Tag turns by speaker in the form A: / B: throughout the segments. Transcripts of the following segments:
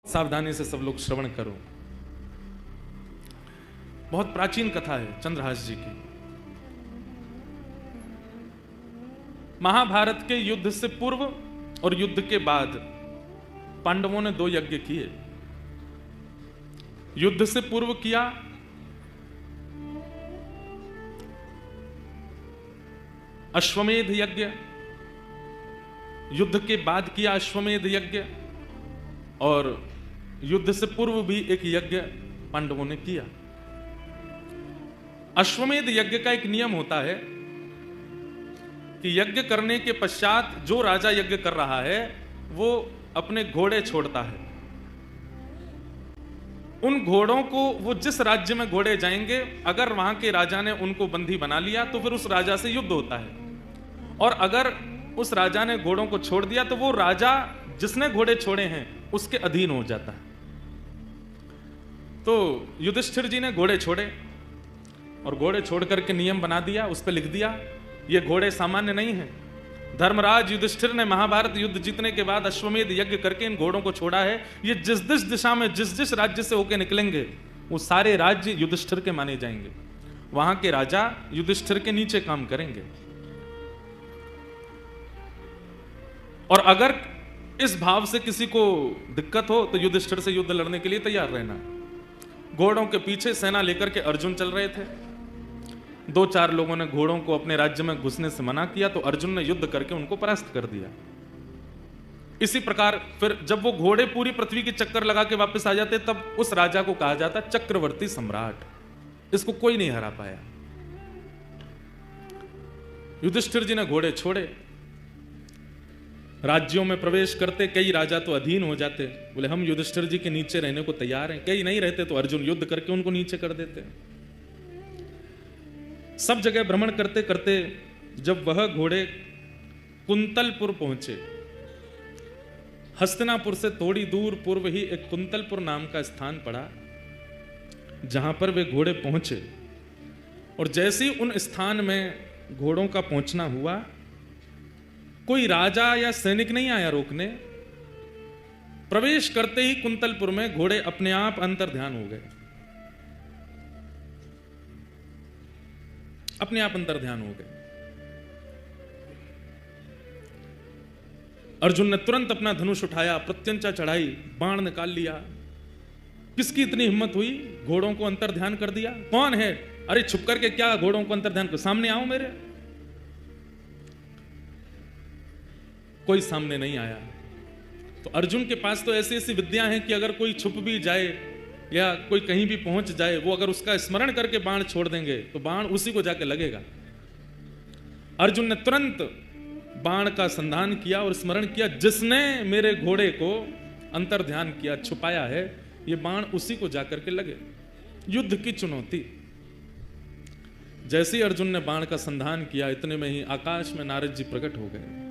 A: सावधानी से सब लोग श्रवण करो। बहुत प्राचीन कथा है चंद्रहास जी की। महाभारत के युद्ध से पूर्व और युद्ध के बाद पांडवों ने 2 यज्ञ किए। युद्ध से पूर्व किया अश्वमेध यज्ञ, युद्ध के बाद किया अश्वमेध यज्ञ, और युद्ध से पूर्व भी एक यज्ञ पांडवों ने किया। अश्वमेध यज्ञ का एक नियम होता है कि यज्ञ करने के पश्चात जो राजा यज्ञ कर रहा है वो अपने घोड़े छोड़ता है। उन घोड़ों को वो जिस राज्य में घोड़े जाएंगे, अगर वहां के राजा ने उनको बंदी बना लिया तो फिर उस राजा से युद्ध होता है, और अगर उस राजा ने घोड़ों को छोड़ दिया तो वो राजा जिसने घोड़े छोड़े हैं उसके अधीन हो जाता है। तो युधिष्ठिर जी ने घोड़े छोड़े और घोड़े छोड़ करके नियम बना दिया, उस पर लिख दिया ये घोड़े सामान्य नहीं हैं। धर्मराज युधिष्ठिर ने महाभारत युद्ध जीतने के बाद अश्वमेध यज्ञ करके इन घोड़ों को छोड़ा है। ये जिस जिस दिशा में जिस जिस राज्य से होकर निकलेंगे वो सारे राज्य युधिष्ठिर के माने जाएंगे। वहां के राजा युधिष्ठिर के नीचे काम करेंगे। और अगर इस भाव से किसी को दिक्कत हो तो युधिष्ठिर से युद्ध लड़ने के लिए तैयार रहना। घोड़ों के पीछे सेना लेकर के अर्जुन चल रहे थे। 2-4 लोगों ने घोड़ों को अपने राज्य में घुसने से मना किया तो अर्जुन ने युद्ध करके उनको परास्त कर दिया। इसी प्रकार फिर जब वो घोड़े पूरी पृथ्वी के चक्कर लगा के वापस आ जाते तब उस राजा को कहा जाता चक्रवर्ती सम्राट। इसको कोई नहीं हरा पाया। युधिष्ठिर जी ने घोड़े छोड़े, राज्यों में प्रवेश करते कई राजा तो अधीन हो जाते, बोले हम युधिष्ठिर जी के नीचे रहने को तैयार हैं। कई नहीं रहते तो अर्जुन युद्ध करके उनको नीचे कर देते। सब जगह भ्रमण करते करते जब वह घोड़े कुंतलपुर पहुंचे, हस्तिनापुर से थोड़ी दूर पूर्व ही एक कुंतलपुर नाम का स्थान पड़ा जहां पर वे घोड़े पहुंचे, और जैसे ही उन स्थान में घोड़ों का पहुंचना हुआ, कोई राजा या सैनिक नहीं आया रोकने। प्रवेश करते ही कुंतलपुर में घोड़े अपने आप अंतर ध्यान हो गए, अपने आप अंतर ध्यान हो गए। अर्जुन ने तुरंत अपना धनुष उठाया, प्रत्यंचा चढ़ाई, बाण निकाल लिया। किसकी इतनी हिम्मत हुई, घोड़ों को अंतर ध्यान कर दिया? कौन है? अरे छुप करके क्या घोड़ों को अंतर ध्यान कर, सामने आओ मेरे। कोई सामने नहीं आया। तो अर्जुन के पास तो ऐसी ऐसी विद्या हैं कि अगर कोई छुप भी जाए या कोई कहीं भी पहुंच जाए, वो अगर उसका स्मरण करके बाण छोड़ देंगे तो बाण उसी को जाके लगेगा। अर्जुन ने तुरंत बाण का संधान किया और स्मरण किया, जिसने मेरे घोड़े को अंतर ध्यान किया, छुपाया है, ये बाण उसी को जाकर के लगे। युद्ध की चुनौती। जैसे ही अर्जुन ने बाण का संधान किया, इतने में ही आकाश में नारद जी प्रकट हो गए।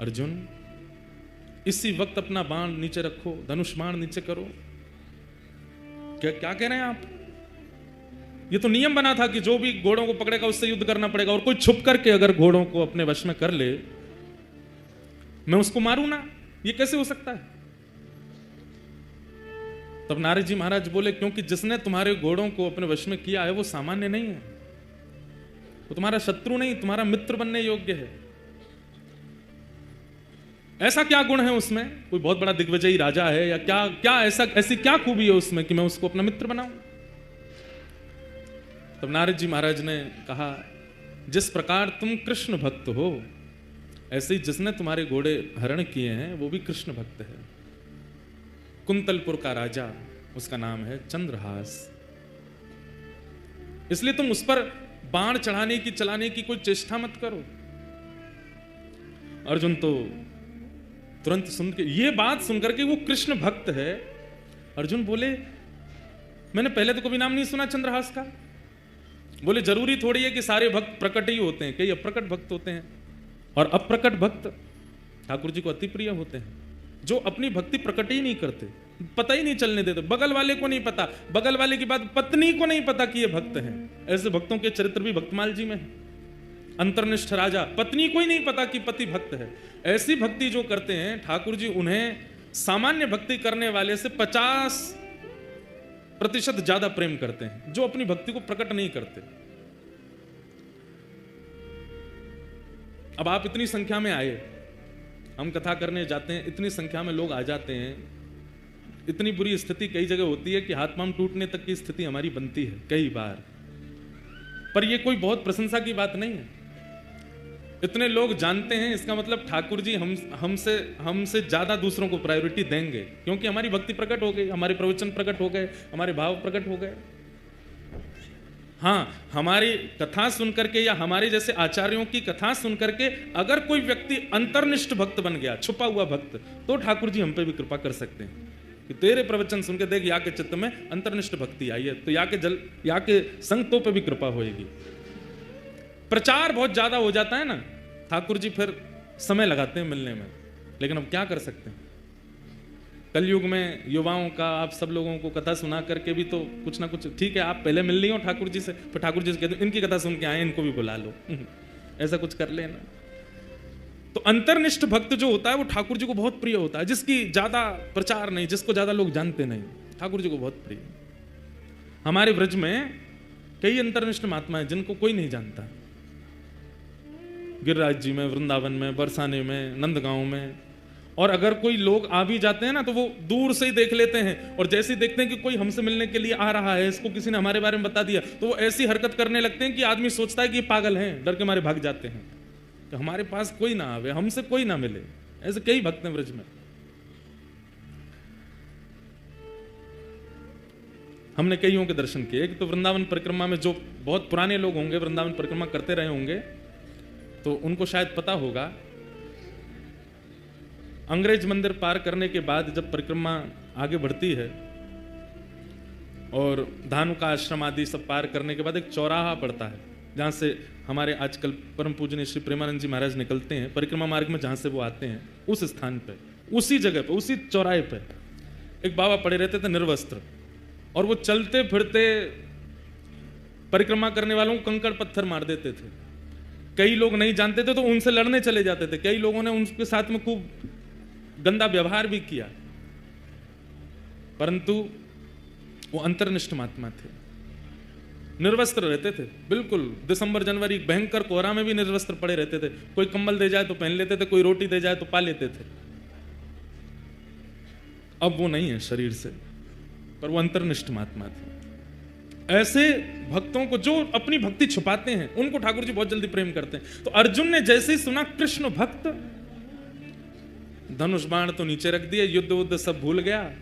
A: अर्जुन इसी वक्त अपना बाण नीचे रखो, धनुष बाण नीचे करो। क्या कह रहे हैं आप? ये तो नियम बना था कि जो भी घोड़ों को पकड़ेगा उससे युद्ध करना पड़ेगा, और कोई छुप करके अगर घोड़ों को अपने वश में कर ले, मैं उसको मारूं ना, ये कैसे हो सकता है? तब नारद जी महाराज बोले, क्योंकि जिसने तुम्हारे घोड़ों को अपने वश में किया है वो सामान्य नहीं है, वो तुम्हारा शत्रु नहीं, तुम्हारा मित्र बनने योग्य है। ऐसा क्या गुण है उसमें? कोई बहुत बड़ा दिग्विजयी राजा है या क्या? क्या ऐसी क्या खूबी है उसमें कि मैं उसको अपना मित्र बनाऊं? तब नारद जी महाराज ने कहा, जिस प्रकार तुम कृष्ण भक्त हो, ऐसे ही जिसने तुम्हारे घोड़े हरण किए हैं वो भी कृष्ण भक्त है। कुंतलपुर का राजा, उसका नाम है चंद्रहास। इसलिए तुम उस पर बाण चढ़ाने की, चलाने की कोई चेष्टा मत करो। अर्जुन तो तुरंत सुन के, ये बात सुनकर के वो कृष्ण भक्त है। अर्जुन बोले, मैंने पहले तो कभी नाम नहीं सुना चंद्रहास का। बोले, जरूरी थोड़ी है कि सारे भक्त प्रकट ही होते हैं, कई अप्रकट भक्त होते हैं, और अप्रकट भक्त ठाकुर जी को अति प्रिय होते हैं, जो अपनी भक्ति प्रकट ही नहीं करते, पता ही नहीं चलने देते। बगल वाले को नहीं पता, बगल वाले की बात पत्नी को नहीं पता कि ये भक्त हैं। ऐसे भक्तों के चरित्र भी भक्तमाल जी में है। अंतर्निष्ठ राजा, पत्नी को ही नहीं पता कि पति भक्त है। ऐसी भक्ति जो करते हैं ठाकुर जी, उन्हें सामान्य भक्ति करने वाले से 50% ज्यादा प्रेम करते हैं, जो अपनी भक्ति को प्रकट नहीं करते। अब आप इतनी संख्या में आए, हम कथा करने जाते हैं, इतनी संख्या में लोग आ जाते हैं, इतनी बुरी स्थिति कई जगह होती है कि हाथ पांव टूटने तक की स्थिति हमारी बनती है कई बार, पर यह कोई बहुत प्रशंसा की बात नहीं है। इतने लोग जानते हैं, इसका मतलब ठाकुर जी हमसे ज्यादा दूसरों को प्रायोरिटी देंगे, क्योंकि हमारी भक्ति प्रकट हो गई, हमारे प्रवचन प्रकट हो गए, हमारे भाव प्रकट हो गए। हाँ, हमारी कथा सुनकर के या हमारे जैसे आचार्यों की कथा सुनकर के अगर कोई व्यक्ति अंतर्निष्ठ भक्त बन गया, छुपा हुआ भक्त, तो ठाकुर जी हम पे भी कृपा कर सकते हैं कि तेरे प्रवचन सुन के देख, या के चित्त में अंतर्निष्ठ भक्ति आई है, तो या के संगतों पे भी कृपा होएगी। प्रचार बहुत ज्यादा हो जाता है ना, ठाकुर जी फिर समय लगाते हैं मिलने में, लेकिन अब क्या कर सकते हैं, कलयुग में युवाओं का, आप सब लोगों को कथा सुना करके भी तो कुछ ना कुछ, ठीक है आप पहले मिल ली हो ठाकुर जी से, फिर ठाकुर जी से कहते इनकी कथा सुन के आए, इनको भी बुला लो ऐसा कुछ कर लेना। तो अंतर्निष्ठ भक्त जो होता है वो ठाकुर जी को बहुत प्रिय होता है, जिसकी ज्यादा प्रचार नहीं, जिसको ज्यादा लोग जानते नहीं, ठाकुर जी को बहुत प्रिय। हमारे ब्रज में कई अंतर्निष्ठ महात्मा हैं जिनको कोई नहीं जानता, गिरिराज जी में, वृंदावन में, बरसाने में, नंदगांव में। और अगर कोई लोग आ भी जाते हैं ना, तो वो दूर से ही देख लेते हैं, और जैसे ही देखते हैं कि कोई हमसे मिलने के लिए आ रहा है, इसको किसी ने हमारे बारे में बता दिया, तो वो ऐसी हरकत करने लगते हैं कि आदमी सोचता है कि ये पागल हैं, डर के मारे भाग जाते हैं कि हमारे पास कोई ना आवे, हमसे कोई ना मिले। ऐसे कई भक्त हैं ब्रज में। हमने कईयों के दर्शन किए। एक तो वृंदावन परिक्रमा में जो बहुत पुराने लोग होंगे, वृंदावन परिक्रमा करते रहे होंगे, तो उनको शायद पता होगा, अंग्रेज मंदिर पार करने के बाद जब परिक्रमा आगे बढ़ती है और धानुका आश्रम आदि सब पार करने के बाद एक चौराहा पड़ता है, जहां से हमारे आजकल परम पूजनीय श्री प्रेमानंद जी महाराज निकलते हैं परिक्रमा मार्ग में, जहां से वो आते हैं, उस स्थान पे, उसी जगह पे, उसी चौराहे पे एक बाबा पड़े रहते थे निर्वस्त्र, और वो चलते फिरते परिक्रमा करने वालों को कंकड़ पत्थर मार देते थे। कई लोग नहीं जानते थे तो उनसे लड़ने चले जाते थे, कई लोगों ने उनके साथ में खूब गंदा व्यवहार भी किया, परंतु वो अंतर्निष्ठ महात्मा थे, निर्वस्त्र रहते थे बिल्कुल। दिसंबर जनवरी भयंकर कोहरा में भी निर्वस्त्र पड़े रहते थे, कोई कंबल दे जाए तो पहन लेते थे, कोई रोटी दे जाए तो पा लेते थे। अब वो नहीं है शरीर से, पर वो अंतर्निष्ठ महात्मा थे। ऐसे भक्तों को जो अपनी भक्ति छुपाते हैं, उनको ठाकुर जी बहुत जल्दी प्रेम करते हैं। तो अर्जुन ने जैसे ही सुना कृष्ण भक्त, धनुष बाण तो नीचे रख दिए, युद्ध उद्ध सब भूल गया,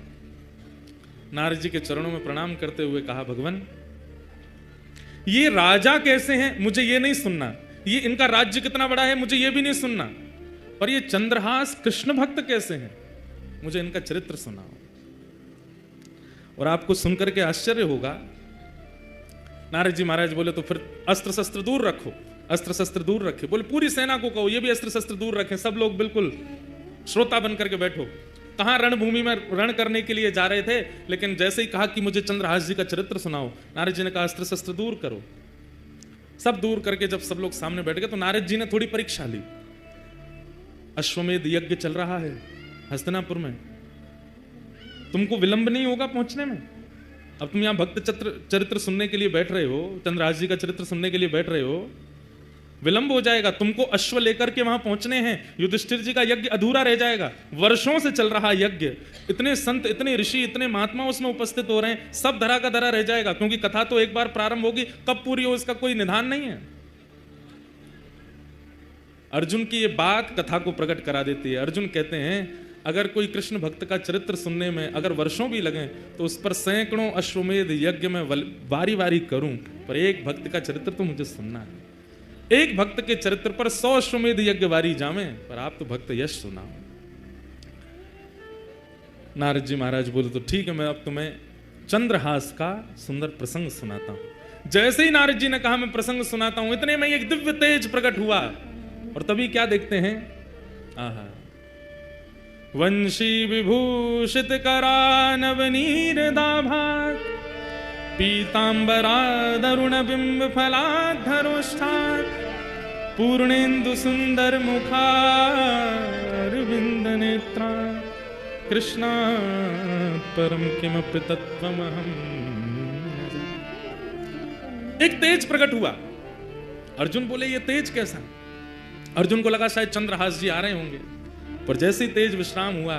A: नारद जी के चरणों में प्रणाम करते हुए कहा, भगवान ये राजा कैसे हैं मुझे ये नहीं सुनना, ये इनका राज्य कितना बड़ा है मुझे ये भी नहीं सुनना, पर ये चंद्रहास कृष्ण भक्त कैसे हैं मुझे इनका चरित्र सुनाओ। और आपको सुनकर के आश्चर्य होगा, नारद जी महाराज बोले तो फिर अस्त्र शस्त्र दूर रखो, अस्त्र शस्त्र दूर रखे। बोले पूरी सेना को कहो ये भी अस्त्र शस्त्र दूर रखें, सब लोग बिल्कुल श्रोता बन करके बैठो। कहां रणभूमि में रण करने के लिए जा रहे थे, लेकिन जैसे ही कहा कि मुझे चंद्रहास जी का चरित्र सुनाओ, नारद जी ने कहा अस्त्र शस्त्र दूर करो। सब दूर करके जब सब लोग सामने बैठ गए तो नारद जी ने थोड़ी परीक्षा ली। अश्वमेध यज्ञ चल रहा है हस्तिनापुर में, तुमको विलंब नहीं होगा पहुंचने में। अब तुम यहां भक्त चरित्र सुनने के लिए बैठ रहे हो, चंद्रहास जी का चरित्र सुनने के लिए बैठ रहे हो, विलंब हो जाएगा, तुमको अश्व लेकर के वहां पहुंचने हैं, युधिष्ठिर जी का यज्ञ अधूरा रह जाएगा। वर्षों से चल रहा यज्ञ, इतने संत, इतने ऋषि, इतने महात्मा उसमें उपस्थित हो रहे हैं, सब धरा का धरा रह जाएगा, क्योंकि कथा तो एक बार प्रारंभ होगी, कब पूरी हो इसका कोई निधान नहीं है। अर्जुन की ये बात कथा को प्रकट करा देती है। अर्जुन कहते हैं अगर कोई कृष्ण भक्त का चरित्र सुनने में अगर वर्षों भी लगे तो उस पर सैकड़ों अश्वमेध यज्ञ में वारी वारी करूं, पर एक भक्त का चरित्र तो मुझे सुनना है। एक भक्त के चरित्र पर 100 अश्वमेध यज्ञ वारी जावे, पर आप तो भक्त यश सुनाओ। नारद जी महाराज बोले तो ठीक है, मैं अब तुम्हें चंद्रहास का सुंदर प्रसंग सुनाता हूं। जैसे ही नारद जी ने कहा मैं प्रसंग सुनाता हूं, इतने में एक दिव्य तेज प्रकट हुआ, और तभी क्या देखते हैं, आहा, वंशी विभूषित करा नवनीर दाभाग, पीतांबरा दरुण बिंब फलाधरोष्ठान, पूर्णेन्दु सुंदर मुखारविंद नेत्रा, कृष्णा परम किमपि तत्त्वमहम्। एक तेज प्रकट हुआ। अर्जुन बोले ये तेज कैसा? अर्जुन को लगा शायद चंद्रहास जी आ रहे होंगे, पर जैसे ही तेज विश्राम हुआ,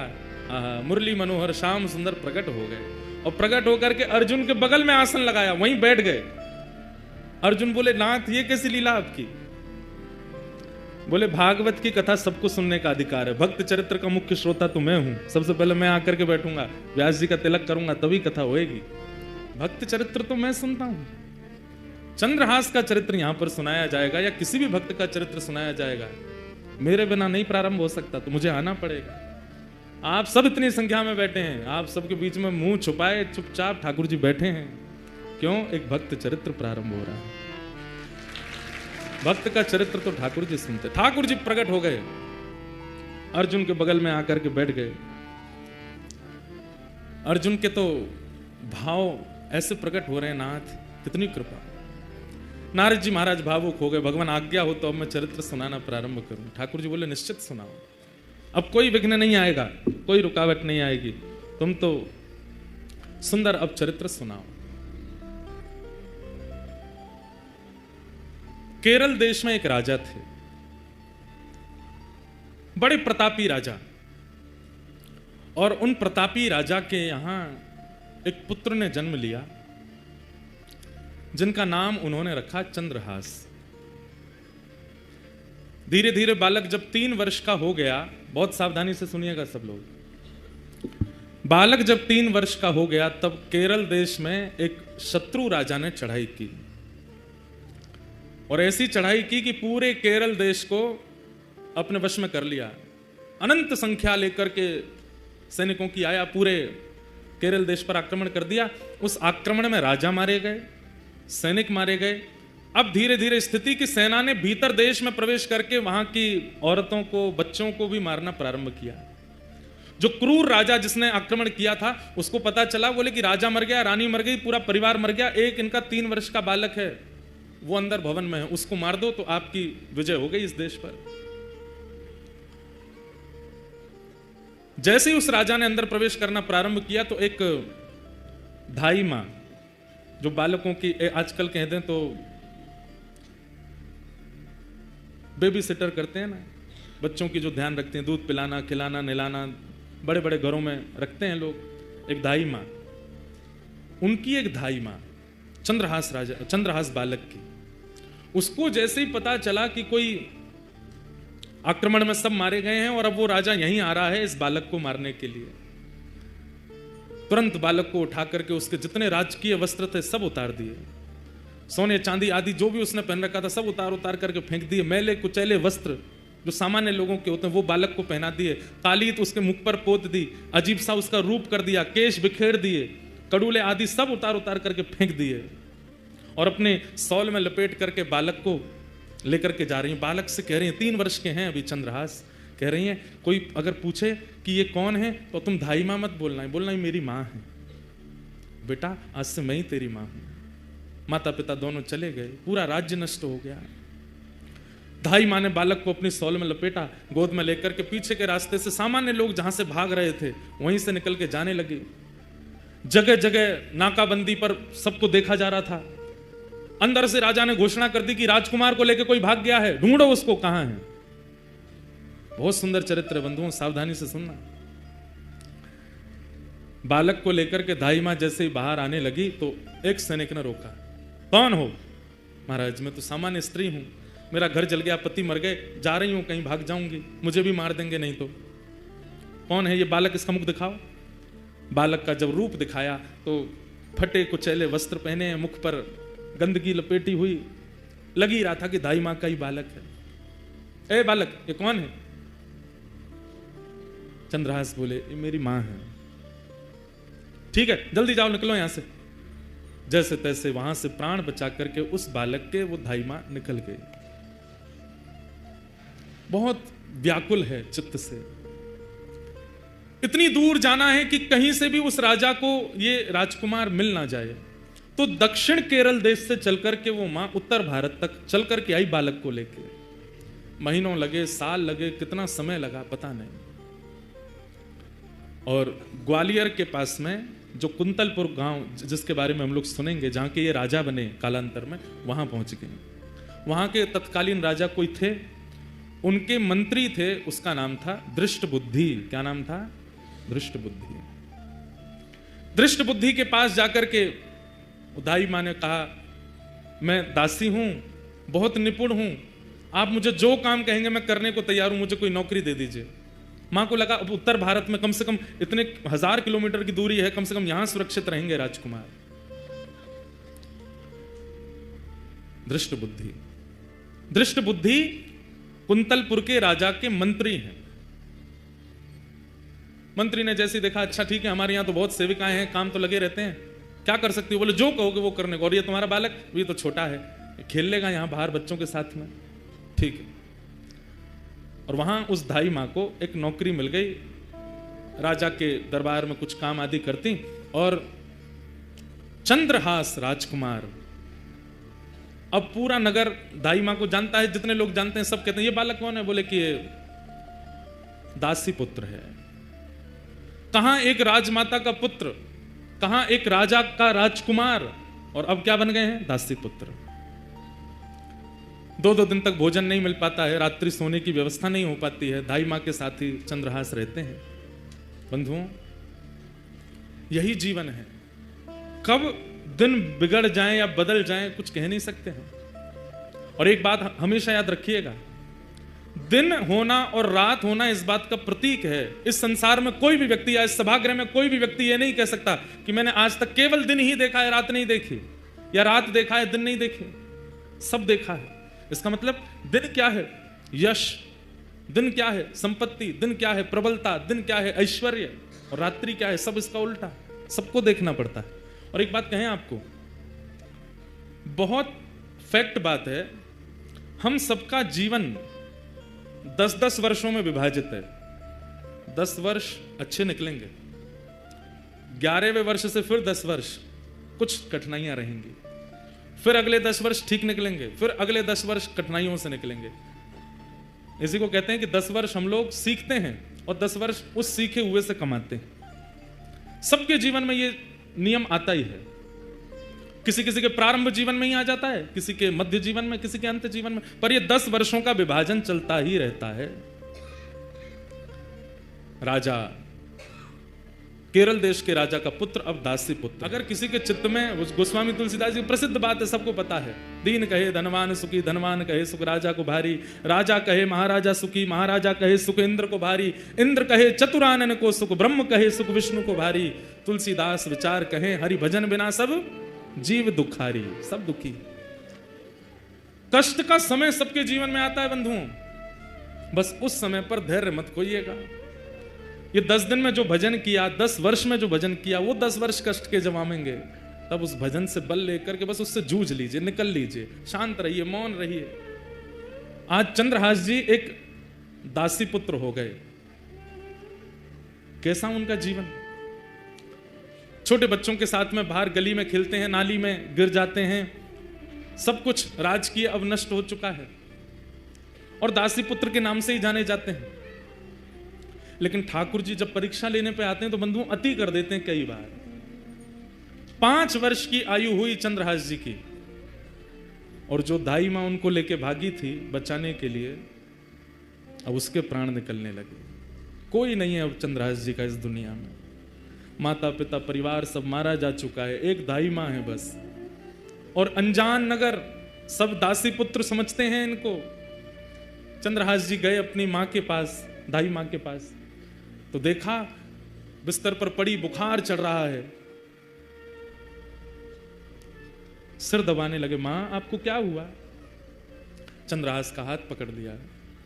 A: मुरली मनोहर श्याम सुंदर प्रकट हो गए और प्रकट होकर के अर्जुन के बगल में आसन लगाया, वहीं बैठ गए। अर्जुन बोले नाथ ये कैसी लीला आपकी? बोले भागवत की कथा सबको सुनने का अधिकार है, भक्त चरित्र का मुख्य श्रोता तो मैं हूं, सबसे पहले मैं आकर के बैठूंगा, व्यास जी का तिलक करूंगा तभी कथा होएगी। भक्त चरित्र तो मैं सुनता हूं, चंद्रहास का चरित्र यहां पर सुनाया जाएगा या किसी भी भक्त का चरित्र सुनाया जाएगा, मेरे बिना नहीं प्रारंभ हो सकता, तो मुझे आना पड़ेगा। आप सब इतनी संख्या में बैठे हैं, आप सबके बीच में मुंह छुपाए चुपचाप ठाकुर जी बैठे हैं, क्यों? एक भक्त चरित्र प्रारंभ हो रहा है। भक्त का चरित्र तो ठाकुर जी सुनते। ठाकुर जी प्रकट हो गए, अर्जुन के बगल में आकर के बैठ गए। अर्जुन के तो भाव ऐसे प्रकट हो रहे हैं, नाथ कितनी कृपा। नारद जी महाराज भावुक हो गए, भगवान आज्ञा हो तो अब मैं चरित्र सुनाना प्रारंभ करूं। ठाकुर जी बोले निश्चित सुनाओ, अब कोई विघ्न नहीं आएगा, कोई रुकावट नहीं आएगी, तुम तो सुंदर अब चरित्र सुनाओ। केरल देश में एक राजा थे, बड़े प्रतापी राजा, और उन प्रतापी राजा के यहां एक पुत्र ने जन्म लिया जिनका नाम उन्होंने रखा चंद्रहास। धीरे धीरे बालक जब 3 वर्ष का हो गया, बहुत सावधानी से सुनिएगा सब लोग, बालक जब 3 वर्ष का हो गया तब केरल देश में एक शत्रु राजा ने चढ़ाई की, और ऐसी चढ़ाई की कि पूरे केरल देश को अपने वश में कर लिया। अनंत संख्या लेकर के सैनिकों की आया, पूरे केरल देश पर आक्रमण कर दिया। उस आक्रमण में राजा मारे गए, सैनिक मारे गए। अब धीरे धीरे स्थिति की सेना ने भीतर देश में प्रवेश करके वहां की औरतों को, बच्चों को भी मारना प्रारंभ किया। जो क्रूर राजा जिसने आक्रमण किया था उसको पता चला, बोले कि राजा मर गया, रानी मर गई, पूरा परिवार मर गया, एक इनका 3 वर्ष का बालक है वो अंदर भवन में है, उसको मार दो तो आपकी विजय हो गई इस देश पर। जैसे ही उस राजा ने अंदर प्रवेश करना प्रारंभ किया तो एक धाई मां, जो बालकों की आजकल कहते हैं तो बेबी सिटर करते हैं ना, बच्चों की जो ध्यान रखते हैं, दूध पिलाना, खिलाना, नहलाना, बड़े बड़े घरों में रखते हैं लोग, एक धाई मां, उनकी एक धाई मां चंद्रहास बालक की, उसको जैसे ही पता चला कि कोई आक्रमण में सब मारे गए हैं और अब वो राजा यहीं आ रहा है इस बालक को मारने के लिए, तुरंत बालक को उठा करके उसके जितने राजकीय वस्त्र थे सब उतार दिए, सोने चांदी आदि जो भी उसने पहन रखा था सब उतार करके फेंक दिए। मैले कुचैले वस्त्र जो सामान्य लोगों के होते हैं वो बालक को पहना दिए, तालीत उसके मुख पर पोत दी, अजीब सा उसका रूप कर दिया, केश बिखेर दिए, कड़ूले आदि सब उतार करके फेंक दिए और अपने सौल में लपेट करके बालक को लेकर के जा रही हैं। बालक से कह रही हैं, 3 वर्ष के हैं अभी चंद्रहास, कह रही हैं कोई अगर पूछे कि ये कौन है तो तुम धाई मां मत बोलना, बोलना ही मेरी मां है बेटा, आज से मैं ही तेरी मां हूं। माता पिता दोनों चले गए, पूरा राज्य नष्ट हो गया। धाई मां ने बालक को अपनी सौल में लपेटा, गोद में लेकर के पीछे के रास्ते से सामान्य लोग जहां से भाग रहे थे वहीं से निकल के जाने लगे। जगह जगह नाकाबंदी पर सबको देखा जा रहा था। अंदर से राजा ने घोषणा कर दी कि राजकुमार को लेकर कोई भाग गया है, ढूंढो उसको, कहां है। बहुत सुंदर चरित्र है बंधुओं, सावधानी से सुनना। बालक को लेकर के धाई मां जैसे ही बाहर आने लगी तो एक सैनिक ने रोका। कौन हो? महाराज मैं तो सामान्य स्त्री हूं, मेरा घर जल गया, पति मर गए, जा रही हूं कहीं, भाग जाऊंगी, मुझे भी मार देंगे नहीं तो। कौन है ये बालक, इसका मुख दिखाओ। बालक का जब रूप दिखाया तो फटे कुचैले वस्त्र पहने हैं, मुख पर गंदगी लपेटी हुई, लगी रहा था कि धाई मां का ही बालक है। ए बालक ये कौन है? चंद्रहास बोले ये मेरी मां है। ठीक है जल्दी जाओ, निकलो यहां से। जैसे तैसे वहां से प्राण बचा करके उस बालक के वो धाई मां निकल गई। बहुत व्याकुल है चित्त से, इतनी दूर जाना है कि कहीं से भी उस राजा को ये राजकुमार मिल ना जाए। तो दक्षिण केरल देश से चलकर के वो मां उत्तर भारत तक चल करके आई बालक को लेके। महीनों लगे, साल लगे, कितना समय लगा पता नहीं। और ग्वालियर के पास में जो कुंतलपुर गांव जिसके बारे में हम लोग सुनेंगे, जहाँ के ये राजा बने कालांतर में, वहाँ पहुँच गए। वहाँ के तत्कालीन राजा कोई थे, उनके मंत्री थे, उसका नाम था दृष्टबुद्धि। क्या नाम था? दृष्टबुद्धि। दृष्टबुद्धि के पास जाकर के दाई माँ ने कहा, मैं दासी हूं, बहुत निपुण हूं, आप मुझे जो काम कहेंगे मैं करने को तैयार हूं, मुझे कोई नौकरी दे दीजिए। माँ को लगा अब उत्तर भारत में कम से कम इतने 1000 किलोमीटर की दूरी है, कम से कम यहां सुरक्षित रहेंगे राजकुमार। दृष्टबुद्धि, दृष्टबुद्धि कुंतलपुर के राजा के मंत्री हैं। मंत्री ने जैसे देखा, अच्छा ठीक है, हमारे यहाँ तो बहुत सेविकाएं हैं, काम तो लगे रहते हैं, क्या कर सकती हो? बोले जो कहोगे वो करने को। और ये तुम्हारा बालक, ये तो छोटा है, खेल लेगा यहाँ बाहर बच्चों के साथ में, ठीक है। और वहां उस धाई माँ को एक नौकरी मिल गई, राजा के दरबार में कुछ काम आदि करती। और चंद्रहास राजकुमार, अब पूरा नगर दाई माँ को जानता है, जितने लोग जानते हैं सब कहते हैं ये बालक कौन है? बोले कि ये दासी पुत्र है। कहां एक राजमाता का पुत्र, कहां एक राजा का राजकुमार, और अब क्या बन गए हैं? दासी पुत्र। 2-2 दिन तक भोजन नहीं मिल पाता है, रात्रि सोने की व्यवस्था नहीं हो पाती है, दाई माँ के साथ ही चंद्रहास रहते हैं। बंधुओं, यही जीवन है। कब दिन बिगड़ जाएं या बदल जाएं कुछ कह नहीं सकते हैं। और एक बात हमेशा याद रखिएगा, दिन होना और रात होना इस बात का प्रतीक है। इस संसार में कोई भी व्यक्ति या इस सभागृह में कोई भी व्यक्ति ये नहीं कह सकता कि मैंने आज तक केवल दिन ही देखा है, रात नहीं देखी, या रात देखा है दिन नहीं देखी। सब देखा है। इसका मतलब दिन क्या है? यश। दिन क्या है? संपत्ति। दिन क्या है? प्रबलता। दिन क्या है? ऐश्वर्य। और रात्रि क्या है? सब इसका उल्टा। सबको देखना पड़ता है। और एक बात कहें आपको, बहुत फैक्ट बात है, हम सबका जीवन 10-10 वर्षों में विभाजित है। 10 वर्ष अच्छे निकलेंगे, 11वें वर्ष से फिर 10 वर्ष कुछ कठिनाइयां रहेंगी, फिर अगले 10 वर्ष ठीक निकलेंगे, फिर अगले 10 वर्ष कठिनाइयों से निकलेंगे। इसी को कहते हैं कि 10 वर्ष हम लोग सीखते हैं और 10 वर्ष उस सीखे हुए से कमाते हैं। सबके जीवन में ये नियम आता ही है। किसी किसी के प्रारंभ जीवन में ही आ जाता है, किसी के मध्य जीवन में, किसी के अंत जीवन में, पर ये 10 वर्षों का विभाजन चलता ही रहता है। राजा, केरल देश के राजा का पुत्र, अब दासी पुत्र। अगर किसी के चित्त में, गोस्वामी तुलसीदास जी की प्रसिद्ध बात है, सबको पता है, दीन कहे धनवान सुखी, धनवान कहे सुख राजा को भारी, राजा कहे महाराजा सुखी, महाराजा कहे सुख इंद्र को भारी, इंद्र कहे चतुरानन को सुख, ब्रह्म कहे सुख विष्णु को भारी, तुलसीदास विचार कहे हरि भजन बिना सब जीव दुखारी। सब दुखी। कष्ट का समय सबके जीवन में आता है बंधुओं, बस उस समय पर धैर्य मत खोइएगा। ये 10 दिन में जो भजन किया, 10 वर्ष में जो भजन किया, वो 10 वर्ष कष्ट के जमावेंगे। तब उस भजन से बल लेकर के बस उससे जूझ लीजिए, निकल लीजिए, शांत रहिए, मौन रहिए। आज चंद्रहास जी एक दासी पुत्र हो गए। कैसा उनका जीवन? छोटे बच्चों के साथ में बाहर गली में खेलते हैं, नाली में गिर जाते हैं, सब कुछ राजकीय अब नष्ट हो चुका है और दासी पुत्र के नाम से ही जाने जाते हैं। लेकिन ठाकुर जी जब परीक्षा लेने पे आते हैं तो बंधु अति कर देते हैं कई बार। 5 वर्ष की आयु हुई चंद्रहास जी की, और जो दाई मां उनको लेके भागी थी बचाने के लिए, अब उसके प्राण निकलने लगे। कोई नहीं है अब चंद्रहास जी का इस दुनिया में। माता पिता परिवार सब मारा जा चुका है, एक दाई मां है बस। और अनजान नगर सब दासी पुत्र समझते हैं इनको। चंद्रहास जी गए अपनी मां के पास, दाई मां के पास, तो देखा बिस्तर पर पड़ी, बुखार चढ़ रहा है। सिर दबाने लगे, मां आपको क्या हुआ? चंद्रहास का हाथ पकड़ लिया,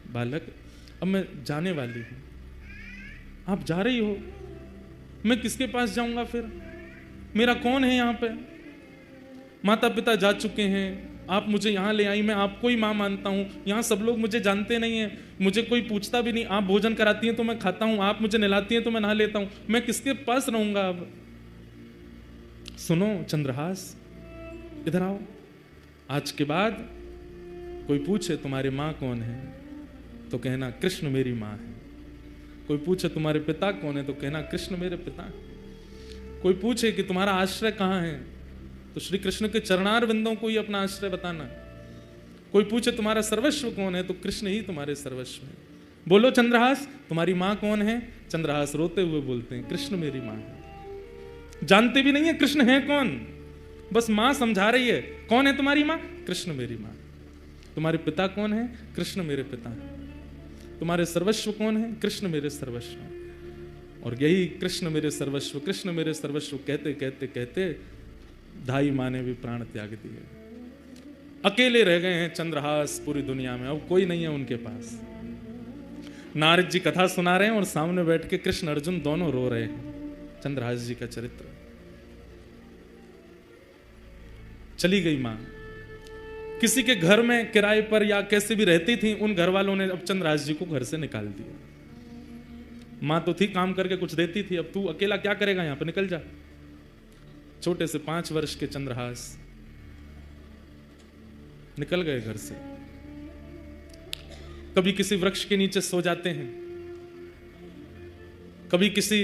A: बालक अब मैं जाने वाली हूं, आप जा रही हो, मैं किसके पास जाऊंगा फिर? मेरा कौन है यहाँ पे? माता पिता जा चुके हैं, आप मुझे यहाँ ले आई, मैं आपको ही माँ मानता हूँ, यहाँ सब लोग मुझे जानते नहीं हैं, मुझे कोई पूछता भी नहीं, आप भोजन कराती हैं तो मैं खाता हूँ, आप मुझे नहलाती हैं तो मैं नहा लेता हूँ, मैं किसके पास रहूंगा अब? सुनो चंद्रहास, इधर आओ, आज के बाद कोई पूछे तुम्हारी माँ कौन है तो कहना कृष्ण मेरी माँ है। कोई पूछे तुम्हारे पिता कौन है तो कहना कृष्ण मेरे पिता हैं। कोई पूछे कि तुम्हारा आश्रय कहाँ है तो श्री कृष्ण के चरणार बिंदों को ही अपना आश्रय बताना। कोई पूछे तुम्हारा सर्वस्व कौन है तो कृष्ण ही तुम्हारे सर्वस्व है। बोलो चंद्रहास तुम्हारी माँ कौन है? चंद्रहास रोते हुए बोलते हैं कृष्ण मेरी माँ है। जानते भी नहीं है कृष्ण है कौन, बस माँ समझा रही है। कौन है तुम्हारी माँ? कृष्ण मेरी माँ। तुम्हारे पिता कौन है? कृष्ण मेरे पिता है। तुम्हारे सर्वस्व कौन है? कृष्ण मेरे सर्वस्व है। और यही कृष्ण मेरे सर्वस्व, कृष्ण मेरे सर्वस्व कहते कहते कहते ढाई माँ ने भी प्राण त्याग दिए। अकेले रह गए हैं चंद्रहास पूरी दुनिया में, अब कोई नहीं है उनके पास। नारद जी कथा सुना रहे हैं और सामने बैठ के कृष्ण अर्जुन दोनों रो रहे हैं। चंद्रहास जी का चरित्र। चली गई मां, किसी के घर में किराए पर या कैसे भी रहती थी, उन घर वालों ने अब चंद्रहास जी को घर से निकाल दिया। मां तो थी, काम करके कुछ देती थी, अब तू अकेला क्या करेगा, यहां पर निकल जा। छोटे से 5 वर्ष के चंद्रहास निकल गए घर से। कभी किसी वृक्ष के नीचे सो जाते हैं, कभी किसी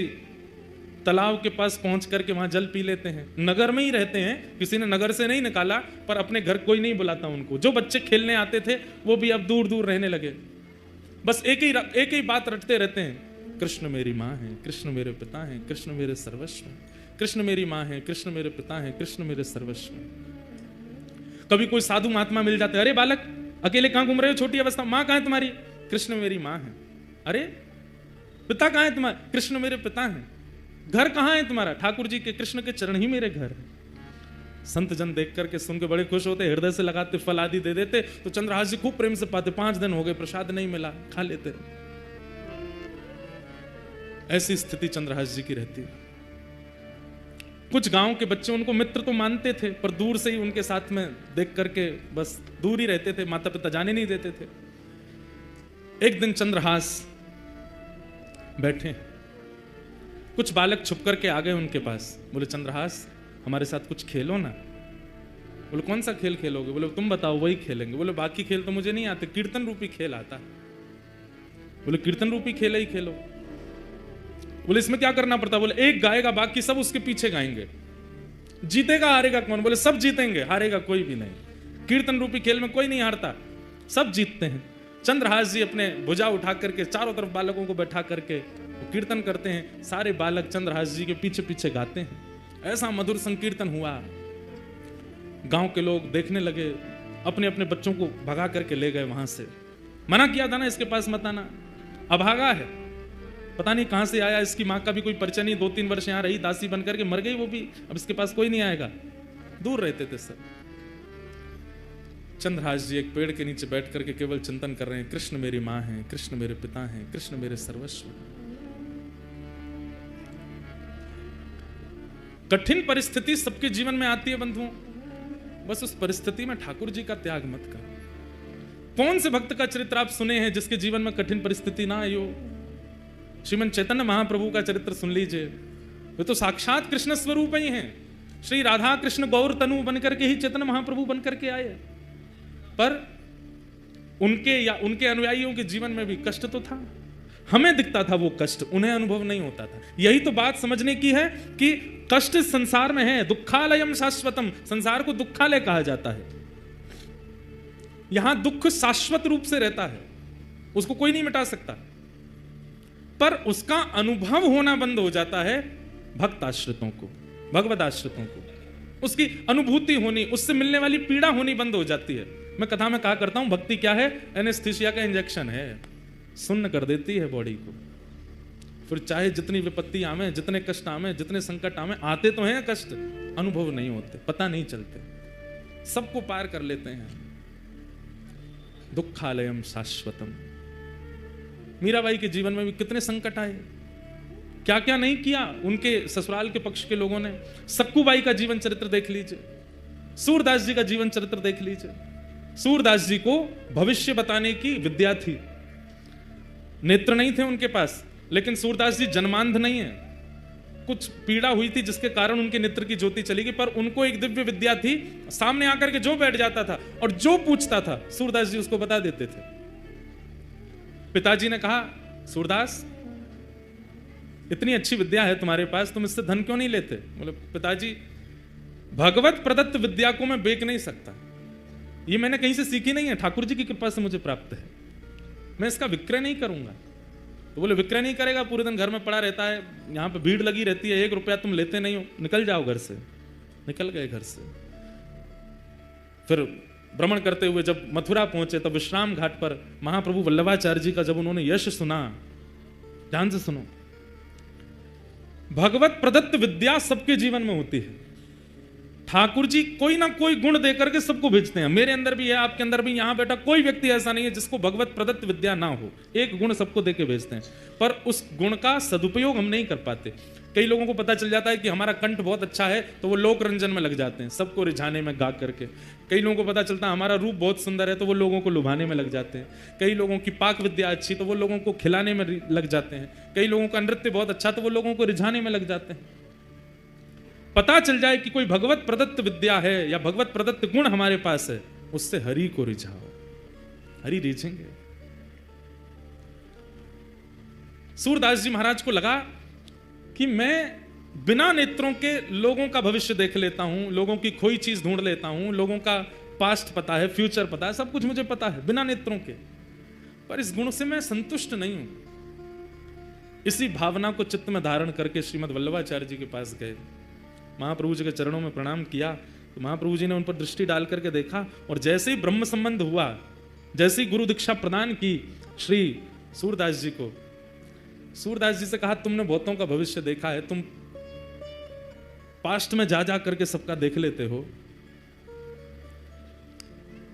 A: तालाब के पास पहुंच करके वहां जल पी लेते हैं। नगर में ही रहते हैं, किसी ने नगर से नहीं निकाला, पर अपने घर कोई नहीं बुलाता उनको। जो बच्चे खेलने आते थे वो भी अब दूर दूर रहने लगे। बस एक ही बात रटते रहते हैं, कृष्ण मेरी माँ है, कृष्ण मेरे पिता हैं, कृष्ण मेरे सर्वस्व हैं, कृष्ण मेरी माँ है, कृष्ण मेरे पिता हैं, कृष्ण मेरे सर्वस्व हैं। कभी कोई साधु महात्मा मिल जाते, अरे बालक अकेले कहां घूम रहे हो, छोटी अवस्था, माँ कहां है तुम्हारी? कृष्ण मेरी माँ है। अरे पिता कहां है तुम्हारे? कृष्ण मेरे पिता हैं। घर कहां है तुम्हारा? ठाकुर जी के, कृष्ण के चरण ही मेरे घर है। संत जन देख करके सुन के बड़े खुश होते, हृदय से लगाते, फल आदि दे देते। तो चंद्रहास जी खूब प्रेम से पाते। 5 दिन हो गए, प्रसाद नहीं मिला, खा लेते। ऐसी स्थिति चंद्रहास जी की रहती है। कुछ गांव के बच्चे उनको मित्र तो मानते थे, पर दूर से ही उनके साथ में देख करके बस दूर ही रहते थे, माता पिता जाने नहीं देते थे। एक दिन चंद्रहास बैठे, कुछ बालक छुप करके आ गए उनके पास। बोले चंद्रहास हमारे साथ कुछ खेलो ना। बोले कौन सा खेल खेलोगे? बोले तुम बताओ, वही खेलेंगे। बोले बाकी खेल तो मुझे नहीं आते, कीर्तन रूपी खेल आता है। बोले कीर्तन रूपी खेल ही खेलो। बोले इसमें क्या करना पड़ता? बोले एक गाएगा, बाकी सब उसके पीछे गाएंगे। जीतेगा हारेगा कौन? बोले सब जीतेंगे, हारेगा कोई भी नहीं। कीर्तन रूपी खेल में कोई नहीं हारता, सब जीतते हैं। चंद्रहास जी अपने भुजा उठा करके चारों तरफ बालकों को बैठा करके कीर्तन करते हैं। सारे बालक चंद्रहास जी के पीछे पीछे गाते हैं। ऐसा मधुर संकीर्तन हुआ, गांव के लोग देखने लगे, अपने अपने बच्चों को भगा करके ले गए वहां से। मना किया था ना इसके पास मत आना, अभागा है, पता नहीं कहां से आया, इसकी माँ का भी कोई परिचय नहीं, 2-3 वर्ष यहाँ रही, दासी बन करके मर गई वो भी, अब इसके पास कोई नहीं आएगा। दूर रहते थे सब। चंद्रहास जी एक पेड़ के नीचे बैठ करके केवल चिंतन कर रहे हैं, कृष्ण मेरी माँ है, कृष्ण मेरे पिता हैं, कृष्ण मेरे सर्वस्व। कठिन परिस्थिति सबके जीवन में आती है बंधुओं, बस उस परिस्थिति में ठाकुर जी का त्याग मत करो। कौन से भक्त का चरित्र आप सुने हैं जिसके जीवन में कठिन परिस्थिति ना आई हो? श्रीमन चैतन्य महाप्रभु का चरित्र सुन लीजिए, वे तो साक्षात कृष्ण स्वरूप ही हैं। श्री राधा कृष्ण गौर तनु बनकर के ही चैतन्य महाप्रभु बनकर के आए, पर उनके या उनके अनुयायियों के जीवन में भी कष्ट तो था। हमें दिखता था वो कष्ट, उन्हें अनुभव नहीं होता था। यही तो बात समझने की है कि कष्ट इस संसार में है, दुखालयम शाश्वतम, संसार को दुखालय कहा जाता है। यहां दुख शाश्वत रूप से रहता है, उसको कोई नहीं मिटा सकता, पर उसका अनुभव होना बंद हो जाता है भक्त आश्रितों को, भगवत आश्रितों को। उसकी अनुभूति होनी, उससे मिलने वाली पीड़ा होनी बंद हो जाती है। मैं कथा में कहा करता हूं, भक्ति क्या है? एनेस्थीसिया का इंजेक्शन है, सुन्न कर देती है बॉडी को। फिर चाहे जितनी विपत्ति आवे, जितने कष्ट आवे, जितने संकट आवे, आते तो हैं कष्ट, अनुभव नहीं होते, पता नहीं चलते, सबको पार कर लेते हैं। दुखालयम शाश्वतम। मीराबाई के जीवन में भी कितने संकट आए, क्या क्या नहीं किया उनके ससुराल के पक्ष के लोगों ने। सक्कूबाई का जीवन चरित्र देख लीजिए, सूरदास जी का जीवन चरित्र देख लीजिए। सूरदास जी को भविष्य बताने की विद्या थी, नेत्र नहीं थे उनके पास, लेकिन सूरदास जी जन्मांध नहीं है। कुछ पीड़ा हुई थी जिसके कारण उनके नेत्र की ज्योति चली गई, पर उनको एक दिव्य विद्या थी, सामने आकर के जो बैठ जाता था और जो पूछता था सूरदास जी उसको बता देते थे। पिताजी ने कहा, सूरदास इतनी अच्छी विद्या है तुम्हारे पास, तुम इससे धन क्यों नहीं लेते? बोले पिताजी भगवत प्रदत्त विद्या को मैं बेच नहीं सकता, ये मैंने कहीं से सीखी नहीं है, ठाकुर जी की कृपा से मुझे प्राप्त है, मैं इसका विक्रय नहीं करूंगा। तो बोले विक्रय नहीं करेगा, पूरे दिन घर में पड़ा रहता है, यहाँ पे भीड़ लगी रहती है, 1 रुपया तुम लेते नहीं हो, निकल जाओ घर से। निकल गए घर से। फिर भ्रमण करते हुए जब मथुरा पहुंचे तब विश्राम घाट पर महाप्रभु वल्लभाचार्य जी का जब उन्होंने यश सुना, ध्यान से सुनो, भगवत प्रदत्त विद्या सबके जीवन में होती है। ठाकुर जी कोई ना कोई गुण देकर के सबको भेजते हैं, मेरे अंदर भी है, आपके अंदर भी, यहां बैठा कोई व्यक्ति ऐसा नहीं है जिसको भगवत प्रदत्त विद्या ना हो, एक गुण सबको देके भेजते हैं, पर उस गुण का सदुपयोग हम नहीं कर पाते। कई लोगों को पता चल जाता है कि हमारा कंठ बहुत अच्छा है तो वो लोक रंजन में लग जाते हैं, सबको रिझाने में गा करके। कई लोगों को पता चलता है हमारा रूप बहुत सुंदर है तो वो लोगों को लुभाने में लग जाते हैं। कई लोगों की पाक विद्या अच्छी तो वो लोगों को खिलाने में लग जाते हैं। कई लोगों का नृत्य बहुत अच्छा तो वो लोगों को रिझाने में लग जाते हैं। पता चल जाए कि कोई भगवत प्रदत्त विद्या है या भगवत प्रदत्त गुण हमारे पास है, उससे हरि को रिझाओ, हरि रिझेंगे। सूरदास जी महाराज को लगा कि मैं बिना नेत्रों के लोगों का भविष्य देख लेता हूं, लोगों की खोई चीज ढूंढ लेता हूं, लोगों का पास्ट पता है, फ्यूचर पता है, सब कुछ मुझे पता है बिना नेत्रों के, पर इस गुण से मैं संतुष्ट नहीं हूं। इसी भावना को चित्त में धारण करके श्रीमद् वल्लभाचार्य जी के पास गए, महाप्रभु जी के चरणों में प्रणाम किया। तो महाप्रभु जी ने उन पर दृष्टि डाल करके देखा और जैसे ही ब्रह्म संबंध हुआ, जैसे ही गुरु दीक्षा प्रदान की श्री सूरदास जी को, सूरदास जी से कहा तुमने बहुतों का भविष्य देखा है, तुम पास्ट में जा जा करके सबका देख लेते हो,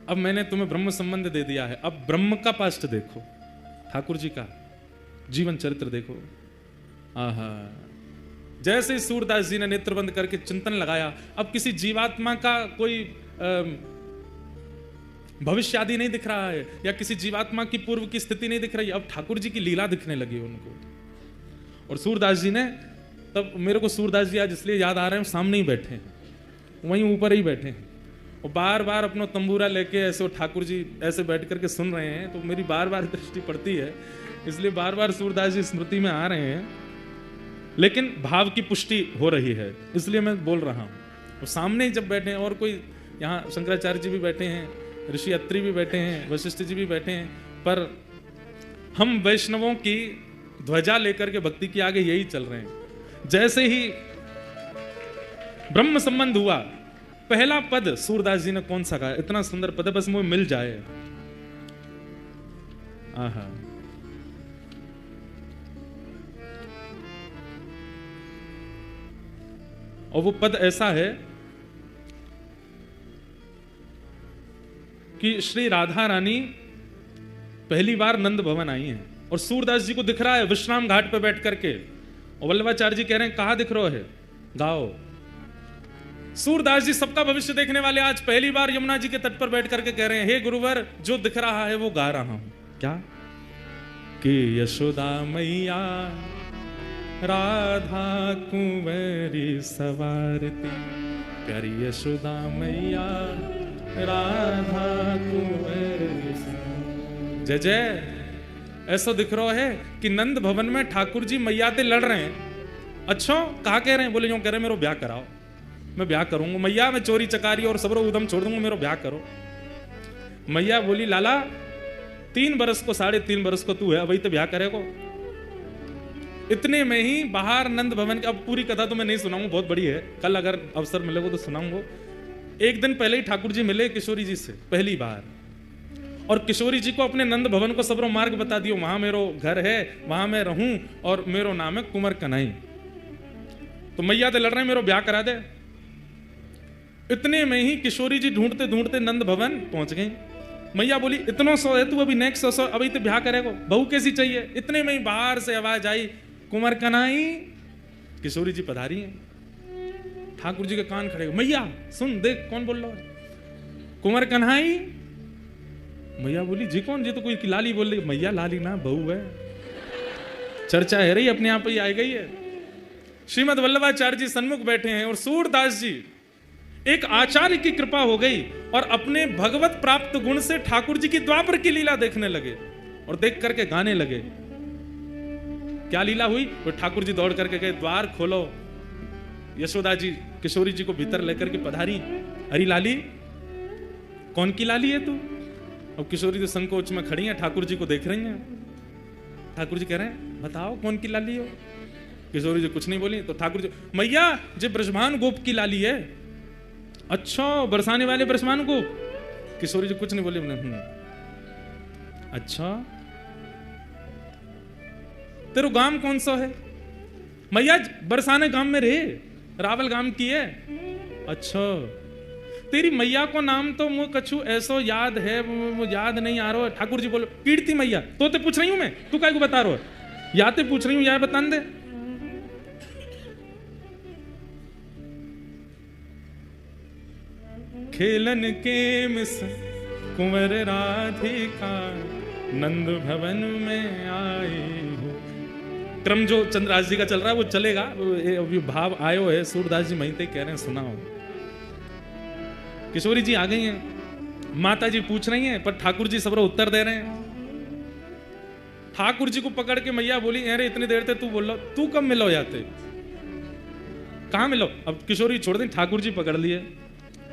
A: अब मैंने तुम्हें ब्रह्म संबंध दे दिया है, अब ब्रह्म का पास्ट देखो, ठाकुर जी का जीवन चरित्र देखो। आहा, जैसे ही सूरदास जी ने नेत्र बंद करके चिंतन लगाया, अब किसी जीवात्मा का कोई भविष्य आदि नहीं दिख रहा है या किसी जीवात्मा की पूर्व की स्थिति नहीं दिख रही है, अब ठाकुर जी की लीला दिखने लगी उनको। और सूरदास जी ने, तब मेरे को सूरदास जी आज इसलिए याद आ रहे हैं, सामने ही बैठे हैं, वहीं ऊपर ही बैठे हैं और बार बार अपना तंबूरा लेके ऐसे ठाकुर जी ऐसे बैठ करके सुन रहे हैं, तो मेरी बार बार दृष्टि पड़ती है, इसलिए बार बार सूरदास जी स्मृति में आ रहे हैं, लेकिन भाव की पुष्टि हो रही है इसलिए मैं बोल रहा हूं। और सामने ही जब बैठे हैं और कोई, यहाँ शंकराचार्य जी भी बैठे हैं, ऋषि अत्रि भी बैठे हैं, वशिष्ठ जी भी बैठे हैं, पर हम वैष्णवों की ध्वजा लेकर के भक्ति की आगे यही चल रहे हैं। जैसे ही ब्रह्म संबंध हुआ, पहला पद सूरदास जी ने कौन सा कहा, इतना सुंदर पद, बस मुझे मिल जाए। आहा, और वो पद ऐसा है कि श्री राधा रानी पहली बार नंद भवन आई हैं और सूरदास जी को दिख रहा है विश्राम घाट पे बैठ करके, और वल्लभाचार्य जी कह रहे हैं कहां दिख रहे है, गाओ। सूरदास जी सबका भविष्य देखने वाले आज पहली बार यमुना जी के तट पर बैठ करके कह रहे हैं, हे गुरुवर, जो दिख रहा है वो गा रहा हूं। क्या कि यशोदा मैया राधा कुंवरी सवारती, प्यारी यशोदा मैया राधा कुंवरी सवारती। जय जय। ऐसा दिख रहा है कि नंद भवन में ठाकुर जी मैया से लड़ रहे हैं। अच्छा, कहा कह रहे हैं? बोले यूं कह रहे हैं, मेरा ब्याह कराओ, मैं ब्याह करूंगा मैया, मैं चोरी चकारी और सबरो उदम छोड़ दूंगा, मेरा ब्याह करो। मैया बोली, लाला 3 बरस को 3.5 बरस को तू है, अभी तो ब्याह करेगा। इतने में ही बाहर नंद भवन की, अब पूरी कथा तो मैं नहीं सुनाऊंगा, बहुत बड़ी है, कल अगर अवसर मिलेगा तो सुनाऊंगा। एक दिन पहले ही ठाकुर जी मिले किशोरी जी से पहली बार, और किशोरी जी को अपने नंद भवन को सबरो मार्ग बता दियो, वहां मेरो घर है, वहां मैं रहूं और मेरो नाम है कुंवर कन्हई। तो मैया तो लड़ रहे, मेरो ब्याह करा दे। इतने में ही किशोरी जी ढूंढते ढूंढते नंद भवन पहुंच गई। मैया बोली, इतना सौ है तू, अभी नेक्स्ट 100, अभी तो ब्याह करेगा, बहू कैसी चाहिए? इतने में ही बाहर से आवाज आई, कुंवर कन्हई। किशोरी जी पधारी हैं, ठाकुर जी के कान खड़े, मैया सुन देख कौन बोल रहा है, कुंवर कन्हई। मैया बोली, जी कौन? जी तो कोई लाली बोल रही। मैया लाली ना, बहू है, चर्चा है रही, अपने आप ही आ गई है। श्रीमद् वल्लभाचार्य जी सन्मुख बैठे हैं और सूरदास जी, एक आचार्य की कृपा हो गई और अपने भगवत प्राप्त गुण से ठाकुर जी की द्वापर की लीला देखने लगे और देख करके गाने लगे, क्या लीला हुई? तो ठाकुर जी दौड़ करके गए, द्वार खोलो। यशोदा जी किशोरी जी को भीतर लेकर के पधारी। अरे लाली, कौन की लाली है तू? अब किशोरी जी संकोच में खड़ी हैं, ठाकुर जी को देख रही हैं। ठाकुर जी कह रहे हैं बताओ कौन की लाली हो? किशोरी जी कुछ नहीं बोली। तो ठाकुर जी, मैया जे ब्रजमान गोप की लाली है। अच्छा, बरसाने वाले ब्रजमान गोप? किशोरी जी कुछ नहीं बोली। अच्छा, तेरो गांव कौन सा है? मैया बरसाने गांव में रे, रावल गांव की है। अच्छा, तेरी मैया को नाम तो मुझे कछु ऐसो याद है, मुझे याद नहीं आ रहा है। ठाकुर जी बोलो कीर्ति मैया। तो ते पूछ रही हूं मैं, तू काय को बता रहा है? या ते पूछ रही हूं या बता दे। खेलन के मिस कुंवर राधिका, नंद भवन में आई हो। क्रम जो चंद्रदास जी का चल रहा है वो चलेगा, अभी भाव आयो है। सूरदास जी महीते कह रहे हैं सुनाओ। किशोरी जी आ गई हैं, माता जी पूछ रही हैं, पर ठाकुर जी सबरो उत्तर दे रहे हैं। ठाकुर जी को पकड़ के मैया बोली, अरे इतनी देर से तू बोल लो, तू कब मिलो जाते? कहां मिलो? अब किशोरी छोड़ दी, ठाकुर जी पकड़ लिए।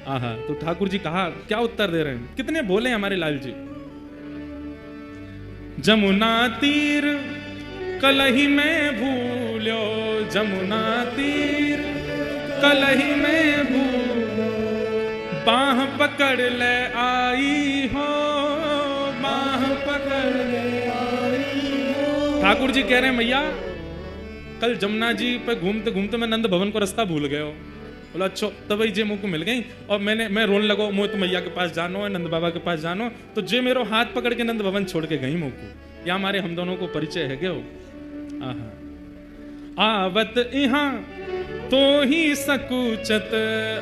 A: आहा, तो ठाकुर जी कहा क्या उत्तर दे रहे हैं? कितने बोले हमारे लाल जी। जमुना तीर कलही में भूलो, जमुना तीर कलही में भूलो, बाह पकड़ ले आई हो, बाह पकड़ ले आई हो। ठाकुर जी कह रहे हैं मैया कल जमुना जी पे घूमते घूमते मैं नंद भवन को रास्ता भूल गए हो। बोला अच्छा, तब जे मुझ को मिल गई और मैं रोन लगो, मुझे तो मैया के पास जानो है, नंद बाबा के पास जानो। तो जे मेरो हाथ पकड़ के नंद भवन छोड़ के गई मुझ को। या हमारे हम दोनों को परिचय है गयो। आवत इहां तो ही सकुचत,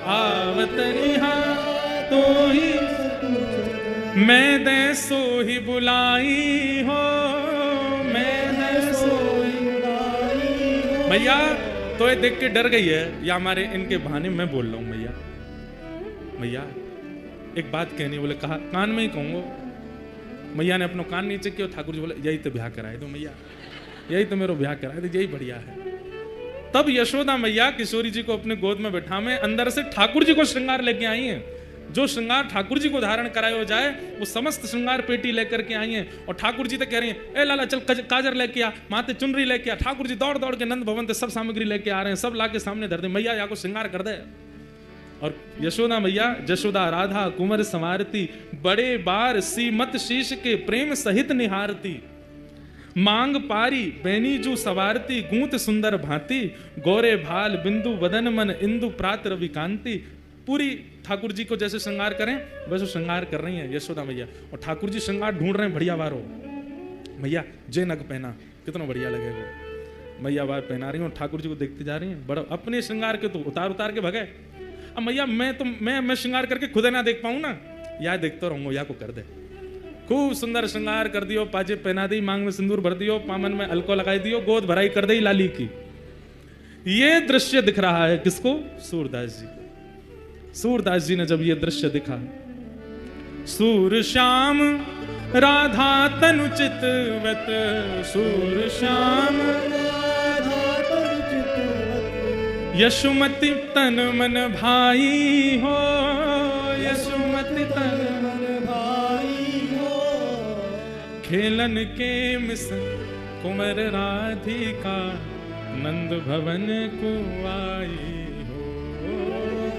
A: आवत इहां तो ही मैं दे सो ही बुलाई हो, मैं दे सो ही बुलाई हो। भैया तो ये देख के डर गई है, या हमारे इनके बहाने मैं बोल रहा हूं मैया मैया एक बात कहनी। बोले कहा, कान में ही कहूंगा। मैया ने अपना कान नीचे किया। ठाकुर जी बोले यही तो ब्याह कराए दो मैया, यही तो मेरा ब्याह कराए दो, यही बढ़िया है। तब यशोदा मैया किशोरी जी को अपने गोद में बैठा में अंदर से ठाकुर जी को श्रृंगार लेके आई हैं। जो श्रृंगार ठाकुर जी को धारण कराया जाए वो समस्त श्रृंगार पेटी लेकर के आई हैं। और ठाकुर जी तो कह रही हैं, ए लाला चल काजर लेके आ, माथे चुनरी लेके आ। ठाकुर जी दौड़ दौड़ के नंद भवन से सब सामग्री लेके आ रहे हैं, सब लाके सामने धर दे। मैया या को श्रृंगार कर दे। और यशोदा मैया, जशोदा राधा कुंवर संवारती, बड़े बार सीमत शीश के प्रेम सहित निहारती, मांग पारी बैनीजू सवारती, गूंत सुंदर भांति, गोरे भाल बिंदु वदन मन इंदु प्रात रवि कांति। पूरी ठाकुर जी को जैसे श्रृंगार करें वैसे श्रृंगार कर रही हैं यशोदा मैया। और ठाकुर जी श्रृंगार ढूंढ रहे हैं बढ़िया वारो। मैया जे नग पहना, कितना बढ़िया लगे वो। मैया वार पहना रही हूँ, ठाकुर जी को देखते जा रही हैं। बड़ा अपने श्रृंगार के तो उतार उतार के भगे। अब मैया मैं श्रृंगार करके खुद ना देख पाऊं ना, या देखता रहूंगा, या को कर दे। खूब सुंदर श्रृंगार कर दियो, पाजे पहना दी, मांग में सिंदूर भर दियो, पामन में अलको लगाई दियो, गोद भराई कर दी लाली की। ये दृश्य दिख रहा है किसको? सूरदास जी। सूरदास जी ने जब ये दृश्य दिखा, सूर श्याम राधा तनु चितवत, सूर श्याम राधा तनु चितवत, यशुमति तन मन भाई हो, यशुमति तन मन भाई हो, खेलन के मिस कुंवर राधिका, नंद भवन को आई हो,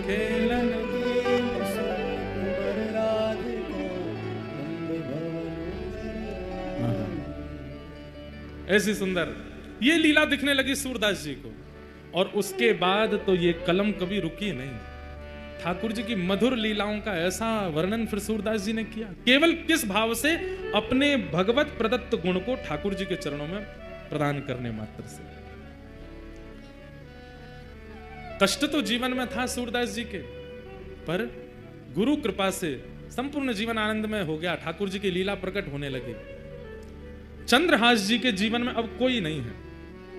A: खेलन के मिस कुंवर राधिका, नंद भवन। ऐसी सुंदर ये लीला दिखने लगी सूरदास जी को। और उसके बाद तो ये कलम कभी रुकी नहीं। ठाकुर जी की मधुर लीलाओं का ऐसा वर्णन फिर सूरदास जी ने किया। केवल किस भाव से? अपने भगवत प्रदत्त गुण को ठाकुर जी के चरणों में प्रदान करने मात्र से। कष्ट तो जीवन में था सूरदास जी के, पर गुरु कृपा से संपूर्ण जीवन आनंदमय हो गया। ठाकुर जी की लीला प्रकट होने लगी। चंद्रहास जी के जीवन में अब कोई नहीं है,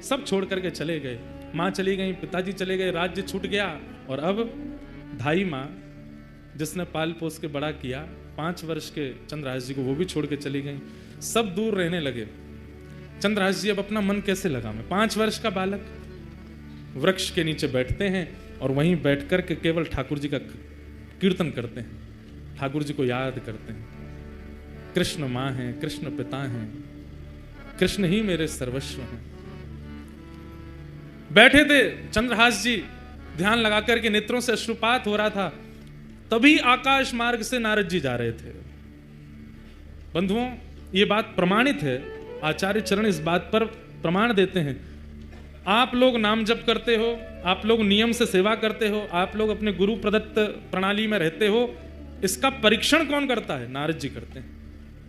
A: सब छोड़ करके चले गए। मां चली गई, पिताजी चले गए, राज्य छूट गया। और अब धाई मां जिसने पाल पोस के बड़ा किया, 5 वर्ष के चंद्रहास जी को, वो भी छोड़ के चली गई। सब दूर रहने लगे। चंद्रहास जी अब अपना मन कैसे लगावे? 5 वर्ष का बालक वृक्ष के नीचे बैठते हैं और वहीं बैठ कर के केवल ठाकुर जी का कीर्तन करते हैं, ठाकुर जी को याद करते हैं। कृष्ण माँ हैं, कृष्ण पिता हैं, कृष्ण ही मेरे सर्वस्व हैं। बैठे थे चंद्रहास जी, ध्यान लगा करके नेत्रों से अश्रुपात हो रहा था। तभी आकाश मार्ग से नारद जी जा रहे थे। बंधुओं, ये बात प्रमाणित है, आचार्य चरण इस बात पर प्रमाण देते हैं। आप लोग नाम जप करते हो, आप लोग नियम से सेवा करते हो, आप लोग अपने गुरु प्रदत्त प्रणाली में रहते हो, इसका परीक्षण कौन करता है? नारद जी करते हैं।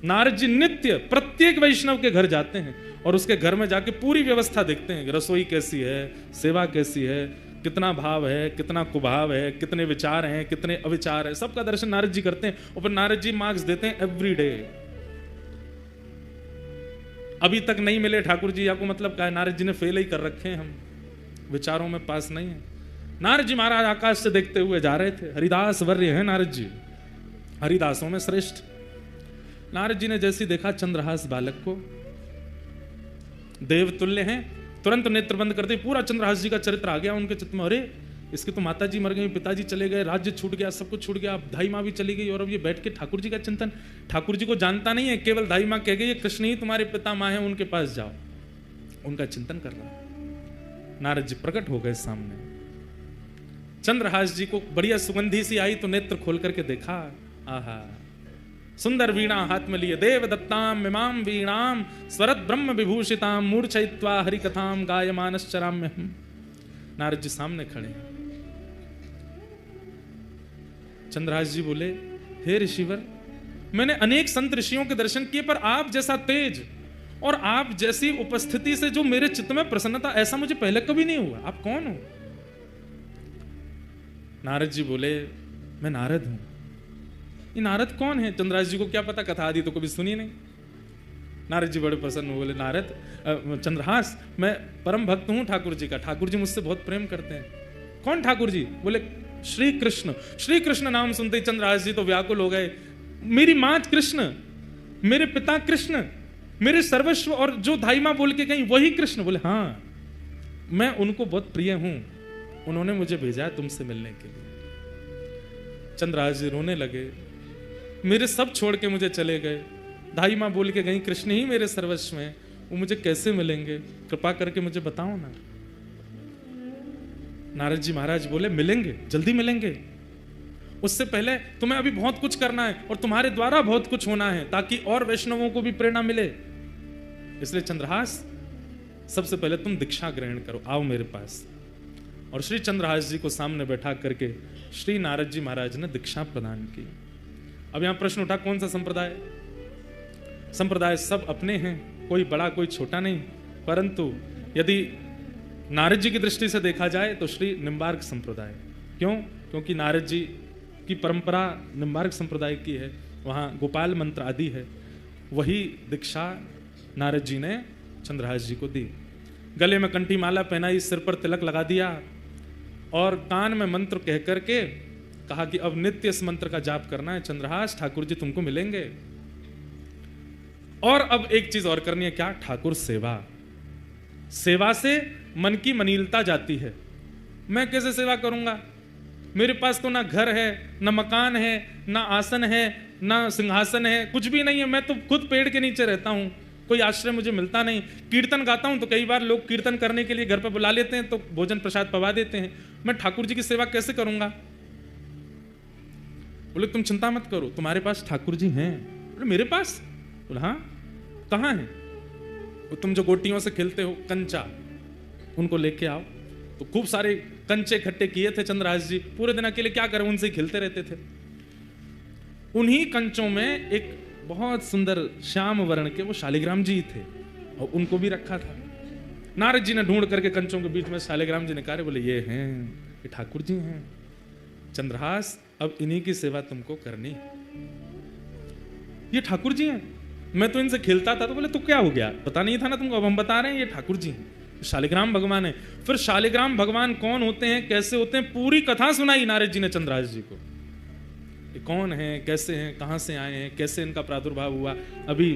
A: नारद जी नित्य प्रत्येक वैष्णव के घर जाते हैं और उसके घर में जाके पूरी व्यवस्था देखते हैं, रसोई कैसी है, सेवा कैसी है, कितना भाव है, कितना कुभाव है, कितने विचार हैं, कितने अविचार है, सबका दर्शन नारद जी करते हैं। और फिर नारद जी मार्क्स देते हैं एवरी डे। अभी तक नहीं मिले ठाकुर जी, आपको मतलब क्या है? नारद जी ने फेल ही कर रखे हैं, हम विचारों में पास नहीं है। नारद जी महाराज आकाश से देखते हुए जा रहे थे। हरिदास वर्य हैं नारद जी, हरिदासों में श्रेष्ठ। नारद जी ने जैसे देखा चंद्रहास बालक को, देव तुल्य हैं, तुरंत नेत्र बंद करते पूरा चंद्रहास जी का चरित्र आ गया उनके चित्त में। अरे इसके तो माता जी मर गई, पिताजी चले गए, राज्य छूट गया, सब कुछ छूट गया, अब धाई माँ भी चली गई, और अब ये बैठ के ठाकुर जी का चिंतन। ठाकुर जी को जानता नहीं है, केवल धाई माँ कह गई कृष्ण ही तुम्हारे पिता माँ है, उनके पास जाओ, उनका चिंतन कर रहा है। नारद जी प्रकट हो गए सामने। चंद्रहास जी को बढ़िया सुगंधी सी आई तो नेत्र खोल करके देखा, आहा सुंदर वीणा हाथ में लिए, देव दत्ताम मिमाम वीणाम स्वरत ब्रह्म विभूषिताम मूर्छयित्वा हरि कथाम गायमानश्चराम्य। नारद जी सामने खड़े हैं। चंद्रहास जी बोले, हे ऋषिवर, मैंने अनेक संत ऋषियों के दर्शन किए, पर आप जैसा तेज और आप जैसी उपस्थिति से जो मेरे चित्त में प्रसन्नता, ऐसा मुझे पहले कभी नहीं हुआ। आप कौन हो? नारद जी बोले, मैं नारद हूं। ये नारद कौन है? चंद्रहास जी को क्या पता, कथा आदि तो कभी सुनी नहीं। नारद जी बड़े प्रसन्न बोले, नारद चंद्रहास, मैं परम भक्त हूं ठाकुर जी का, ठाकुर जी मुझसे बहुत प्रेम करते हैं। कौन ठाकुर जी? बोले श्री कृष्ण। श्री कृष्ण नाम सुनते ही चंद्रहास जी तो व्याकुल हो गए। मेरी माँ कृष्ण, मेरे पिता कृष्ण, मेरे सर्वस्व, और जो धाई माँ बोल के गई वही कृष्ण। बोले हाँ, मैं उनको बहुत प्रिय हूं, उन्होंने मुझे भेजा है तुमसे मिलने के लिए। चंद्रहास जी रोने लगे, मेरे सब छोड़ के मुझे चले गए, धाई माँ बोल के गई कृष्ण ही मेरे सर्वस्व में, वो मुझे कैसे मिलेंगे? कृपा करके मुझे बताओ ना। नारद जी महाराज बोले, मिलेंगे, जल्दी मिलेंगे। उससे पहले तुम्हें अभी बहुत कुछ करना है और तुम्हारे द्वारा बहुत कुछ होना है, ताकि और वैष्णवों को भी प्रेरणा मिले। इसलिए चंद्रहास, सबसे पहले तुम दीक्षा ग्रहण करो, आओ मेरे पास। और श्री चंद्रहास जी को सामने बैठा करके श्री नारद जी महाराज ने दीक्षा प्रदान की। अब यहां प्रश्न उठा, कौन सा संप्रदाय? संप्रदाय सब अपने हैं, कोई बड़ा कोई छोटा नहीं, परंतु यदि नारद जी की दृष्टि से देखा जाए तो श्री निम्बार्क संप्रदाय। क्यों? क्योंकि नारद जी की परंपरा निम्बार्क संप्रदाय की है, वहाँ गोपाल मंत्र आदि है। वही दीक्षा नारद जी ने चंद्रहास जी को दी। गले में कंठी माला पहनाई, सिर पर तिलक लगा दिया और कान में मंत्र कह करके कहा कि अब नित्य इस मंत्र का जाप करना है। चंद्रहास, ठाकुर जी तुमको मिलेंगे। और अब एक चीज और करनी है, क्या? ठाकुर सेवा। सेवा से मन की मनीलता जाती है। मैं कैसे सेवा करूंगा? मेरे पास तो ना घर है, ना मकान है, ना आसन है, ना सिंहासन है, कुछ भी नहीं है। मैं तो खुद पेड़ के नीचे रहता हूं, कोई आश्रय मुझे मिलता नहीं। कीर्तन गाता हूं तो कई बार लोग कीर्तन करने के लिए घर पर बुला लेते हैं तो भोजन प्रसाद पवा देते हैं। मैं ठाकुर जी की सेवा कैसे करूंगा? बोले तुम चिंता मत करो, तुम्हारे पास ठाकुर जी हैं। बोले मेरे पास? बोले हाँ। कहाँ हैं? तुम जो गोटियों से खेलते हो, कंचा, उनको लेके आओ। तो खूब सारे कंचे इकट्ठे किए थे चंद्रहास जी, पूरे दिन अकेले क्या करें, उनसे खेलते रहते थे। उन्हीं कंचों में एक बहुत सुंदर श्याम वर्ण के वो शालिग्राम जी थे और उनको भी रखा था। नारद जी ने ढूंढ करके कंचों के बीच में शालिग्राम जी निकाले, बोले ये हैं, ये ठाकुर जी हैं। चंद्रहास, अब इन्हीं की सेवा तुमको करनी है। ये ठाकुर जी हैं, मैं तो इनसे खेलता था। तो बोले तो क्या हो गया, पता नहीं था ना तुमको? अब हम बता रहे हैं, ये ठाकुर जी हैं, शालिग्राम भगवान है। फिर शालिग्राम भगवान कौन होते हैं, कैसे होते हैं, पूरी कथा सुनाई नारद जी ने चंद्रहास जी को। ये कौन है, कैसे हैं, कहां से आए हैं, कैसे इनका प्रादुर्भाव हुआ। अभी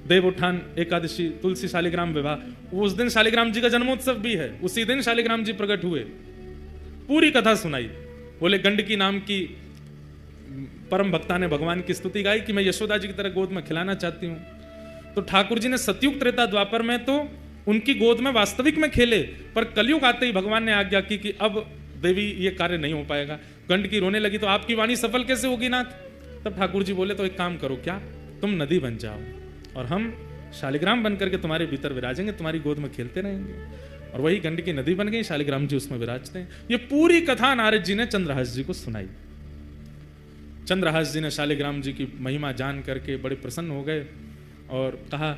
A: देवोत्थान एकादशी, तुलसी शालिग्राम विवाह, उस दिन शालिग्राम जी का जन्मोत्सव भी है, उसी दिन शालिग्राम जी प्रकट हुए। पूरी कथा सुनाई। बोले गंडकी नाम की परम भक्ता ने भगवान की स्तुति गाई कि मैं यशोदा जी की तरह गोद में खिलाना चाहती हूँ। तो ठाकुर जी ने सतयुग त्रेता द्वापर में तो उनकी गोद में वास्तविक में खेले, पर कलयुग आते ही भगवान ने आज्ञा की कि अब देवी ये कार्य नहीं हो पाएगा। गंडकी रोने लगी तो आपकी वाणी सफल कैसे होगी नाथ? तब ठाकुर जी बोले तो एक काम करो, क्या तुम नदी बन जाओ और हम शालिग्राम बन करके तुम्हारे भीतर विराजेंगे, तुम्हारी गोद में खेलते रहेंगे। और वही गंडकी नदी बन गई, शालिग्राम जी उसमें विराजते हैं। ये पूरी कथा नारद जी ने चंद्रहास जी को सुनाई। चंद्रहास जी ने शालिग्राम जी की महिमा जान करके बड़े प्रसन्न हो गए और कहा,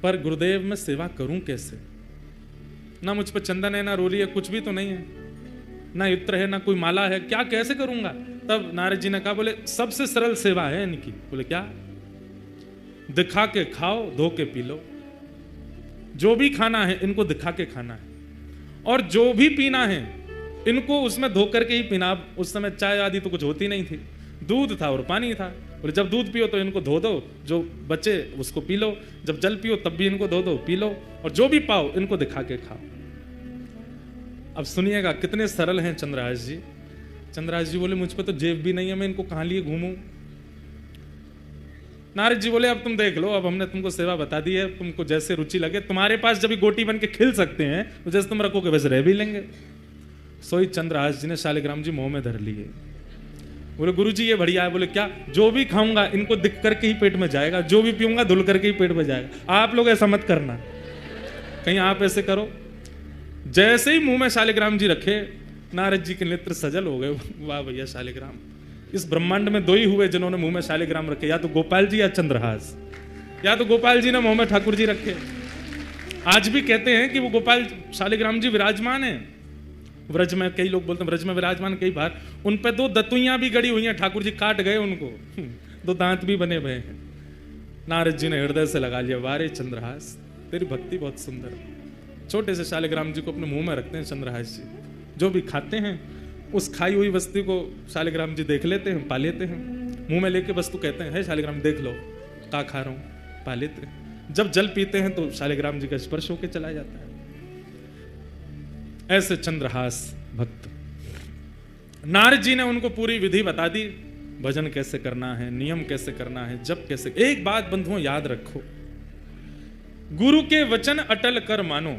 A: पर गुरुदेव मैं सेवा करूं कैसे? ना मुझ पर चंदन है, ना रोली है, कुछ भी तो नहीं है, ना इत्र है, ना कोई माला है, क्या कैसे करूंगा? तब नारद जी ने कहा, बोले सबसे सरल सेवा है इनकी। बोले क्या? दिखा के खाओ, धो के पी लो। जो भी खाना है इनको दिखा के खाना है, और जो भी पीना है इनको उसमें धो करके ही पीना। अब उस समय चाय आदि तो कुछ होती नहीं थी, दूध था और पानी था। बोले जब दूध पियो तो इनको धो दो, जो बचे उसको पी लो, जब जल पियो तब भी इनको धो दो, पी लो, और जो भी पाओ इनको दिखा के खाओ। अब सुनिएगा कितने सरल हैं चंद्रहास जी। चंद्रहास जी बोले मुझ पे तो जेब भी नहीं है, मैं इनको कहां लिए घूमूं? नारद जी बोले अब तुम देख लो, अब हमने तुमको सेवा बता दी है, तुमको जैसे रुचि लगे। तुम्हारे पास जब गोटी बन के खिल सकते हैं तो जैसे तुम रखोगे वैसे रह भी लेंगे। सोई चंद्रहास जी ने शालिग्राम जी मुंह में धर लिए। बोले गुरु जी ये बढ़िया है। बोले क्या? जो भी खाऊंगा इनको दिख करके ही पेट में जाएगा, जो भी पीऊंगा धुल करके ही पेट में जाएगा। आप लोग ऐसा मत करना, कहीं आप ऐसे करो। जैसे ही मुंह में शालिग्राम जी रखे, नारद जी के नेत्र सजल हो गए। वाह भैया शालिग्राम, इस ब्रह्मांड में दो ही हुए जिन्होंने मुंह में शालिग्राम रखे, या तो गोपाल जी या चंद्रहास। या तो गोपाल जी ने मुंह में ठाकुर जी रखे। आज भी कहते हैं कि वो गोपाल शालिग्राम जी विराजमान है ब्रज में। कई लोग बोलते हैं ब्रज में विराजमान, कई बार उन पे दो दतुइयां भी गड़ी हुई हैं, ठाकुर जी काट गए उनको, दो दांत भी बने हुए हैं। नारद जी ने हृदय से लगा लिया, वारे चंद्रहास तेरी भक्ति बहुत सुंदर। छोटे से शालिग्राम जी को अपने मुंह में रखते हैं चंद्रहास जी, जो भी खाते हैं उस खाई हुई वस्तु को शालिग्राम जी देख लेते हैं, पा लेते हैं। मुंह में लेके वस्तु कहते हैं, है शालिग्राम देख लो का खा रहा हूं, पा लेते हैं। जब जल पीते हैं तो शालिग्राम जी का स्पर्श होके चला जाता है। ऐसे चंद्रहास भक्त। नारद जी ने उनको पूरी विधि बता दी, भजन कैसे करना है, नियम कैसे करना है, जब कैसे। एक बात बंधुओं याद रखो, गुरु के वचन अटल कर मानो।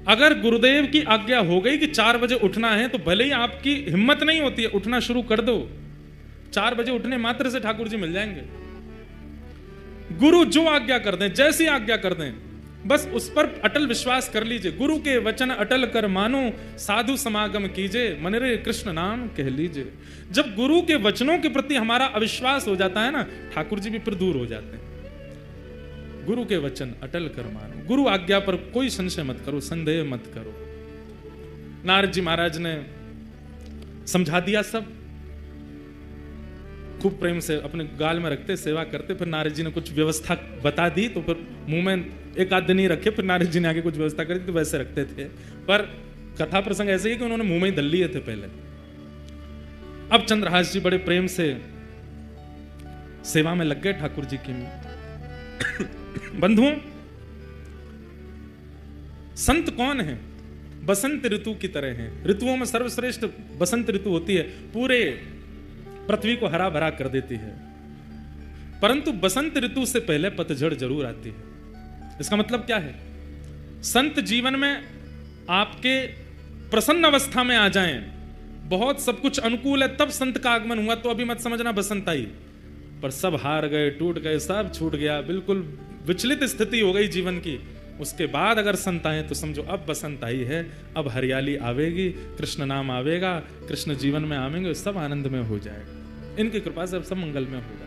A: अगर गुरुदेव की आज्ञा हो गई कि 4 बजे उठना है, तो भले ही आपकी हिम्मत नहीं होती है, उठना शुरू कर दो। 4 बजे उठने मात्र से ठाकुर जी मिल जाएंगे। गुरु जो आज्ञा कर दें, जैसी आज्ञा कर दें, बस उस पर अटल विश्वास कर लीजिए। गुरु के वचन अटल कर मानो, साधु समागम कीजिए, मन रे कृष्ण नाम कह लीजिए। जब गुरु के वचनों के प्रति हमारा अविश्वास हो जाता है ना, ठाकुर जी भी फिर दूर हो जाते हैं। गुरु के वचन अटल कर मानो, गुरु आज्ञा पर कोई संशय मत करो, संदेह मत करो। नारद जी महाराज ने समझा दिया सब, खूब प्रेम से अपने गाल में रखते, सेवा करते। फिर नारद जी ने कुछ व्यवस्था बता दी, तो फिर मुंह में एक आध दिन ही रखे, फिर नारद जी ने आगे कुछ व्यवस्था करी, तो वैसे रखते थे। पर कथा प्रसंग ऐसे ही कि उन्होंने मुंह में ही धर लिए थे पहले। अब चंद्रहास जी बड़े प्रेम से सेवा में लग गए ठाकुर जी की। बंधुओं, संत कौन है? बसंत ऋतु की तरह हैं। ऋतुओं में सर्वश्रेष्ठ बसंत ऋतु होती है, पूरे पृथ्वी को हरा भरा कर देती है। परंतु बसंत ऋतु से पहले पतझड़ जरूर आती है। इसका मतलब क्या है? संत जीवन में आपके प्रसन्न अवस्था में आ जाएं, बहुत सब कुछ अनुकूल है, तब संत का आगमन हुआ, तो अभी मत समझना बसंत आई। पर सब हार गए, टूट गए, सब छूट गया, बिल्कुल विचलित स्थिति हो गई जीवन की, उसके बाद अगर संत आए तो समझो अब बसंत आई है, अब हरियाली आवेगी, कृष्ण नाम आवेगा, कृष्ण जीवन में आवेंगे, सब आनंद में हो जाएगा। इनकी कृपा से अब सब मंगल में होगा।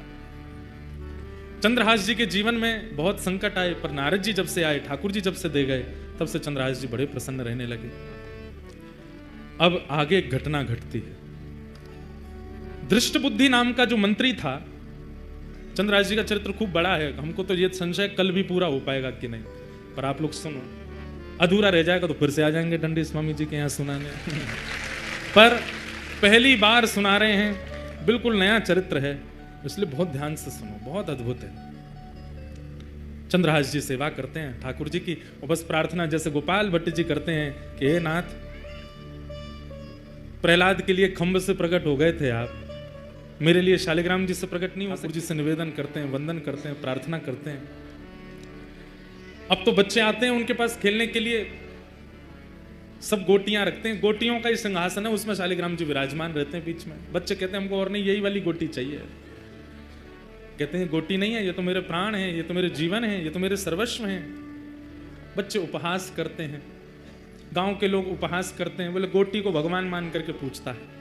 A: चंद्रहास जी के जीवन में बहुत संकट आए, पर नारद जी जब से आए, ठाकुर जी जब से दे गए, तब से चंद्रहास जी बड़े प्रसन्न रहने लगे। अब आगे एक घटना घटती है। दृष्ट बुद्धि नाम का जो मंत्री था, चंद्रहास जी का चरित्र खूब बड़ा है, हमको तो ये संशय कल भी पूरा हो पाएगा कि नहीं, पर आप लोग सुनो, अधूरा रह जाएगा तो फिर से आ जाएंगे डंडी स्वामी जी के यहाँ सुनाने। पर पहली बार सुना रहे हैं, बिल्कुल नया चरित्र है, इसलिए बहुत ध्यान से सुनो, बहुत अद्भुत है। चंद्रहास जी सेवा करते हैं ठाकुर जी की, और बस प्रार्थना जैसे गोपाल भट्ट जी करते हैं कि हे नाथ, प्रहलाद के लिए खंभ से प्रकट हो गए थे आप, मेरे लिए शालिग्राम जी से प्रकट नहीं हो सकते। जी से निवेदन करते हैं, वंदन करते हैं, प्रार्थना करते हैं। अब तो बच्चे आते हैं उनके पास खेलने के लिए, सब गोटियां रखते हैं, गोटियों का ही सिंहासन है, उसमें शालिग्राम जी विराजमान रहते हैं बीच में। बच्चे कहते हैं हमको और नहीं, यही वाली गोटी चाहिए। कहते हैं गोटी नहीं है, ये तो मेरे प्राण हैं, ये तो मेरे जीवन है, ये तो मेरे सर्वस्व हैं। बच्चे उपहास करते हैं, गांव के लोग उपहास करते हैं, बोले गोटी को भगवान मान करके पूछता है,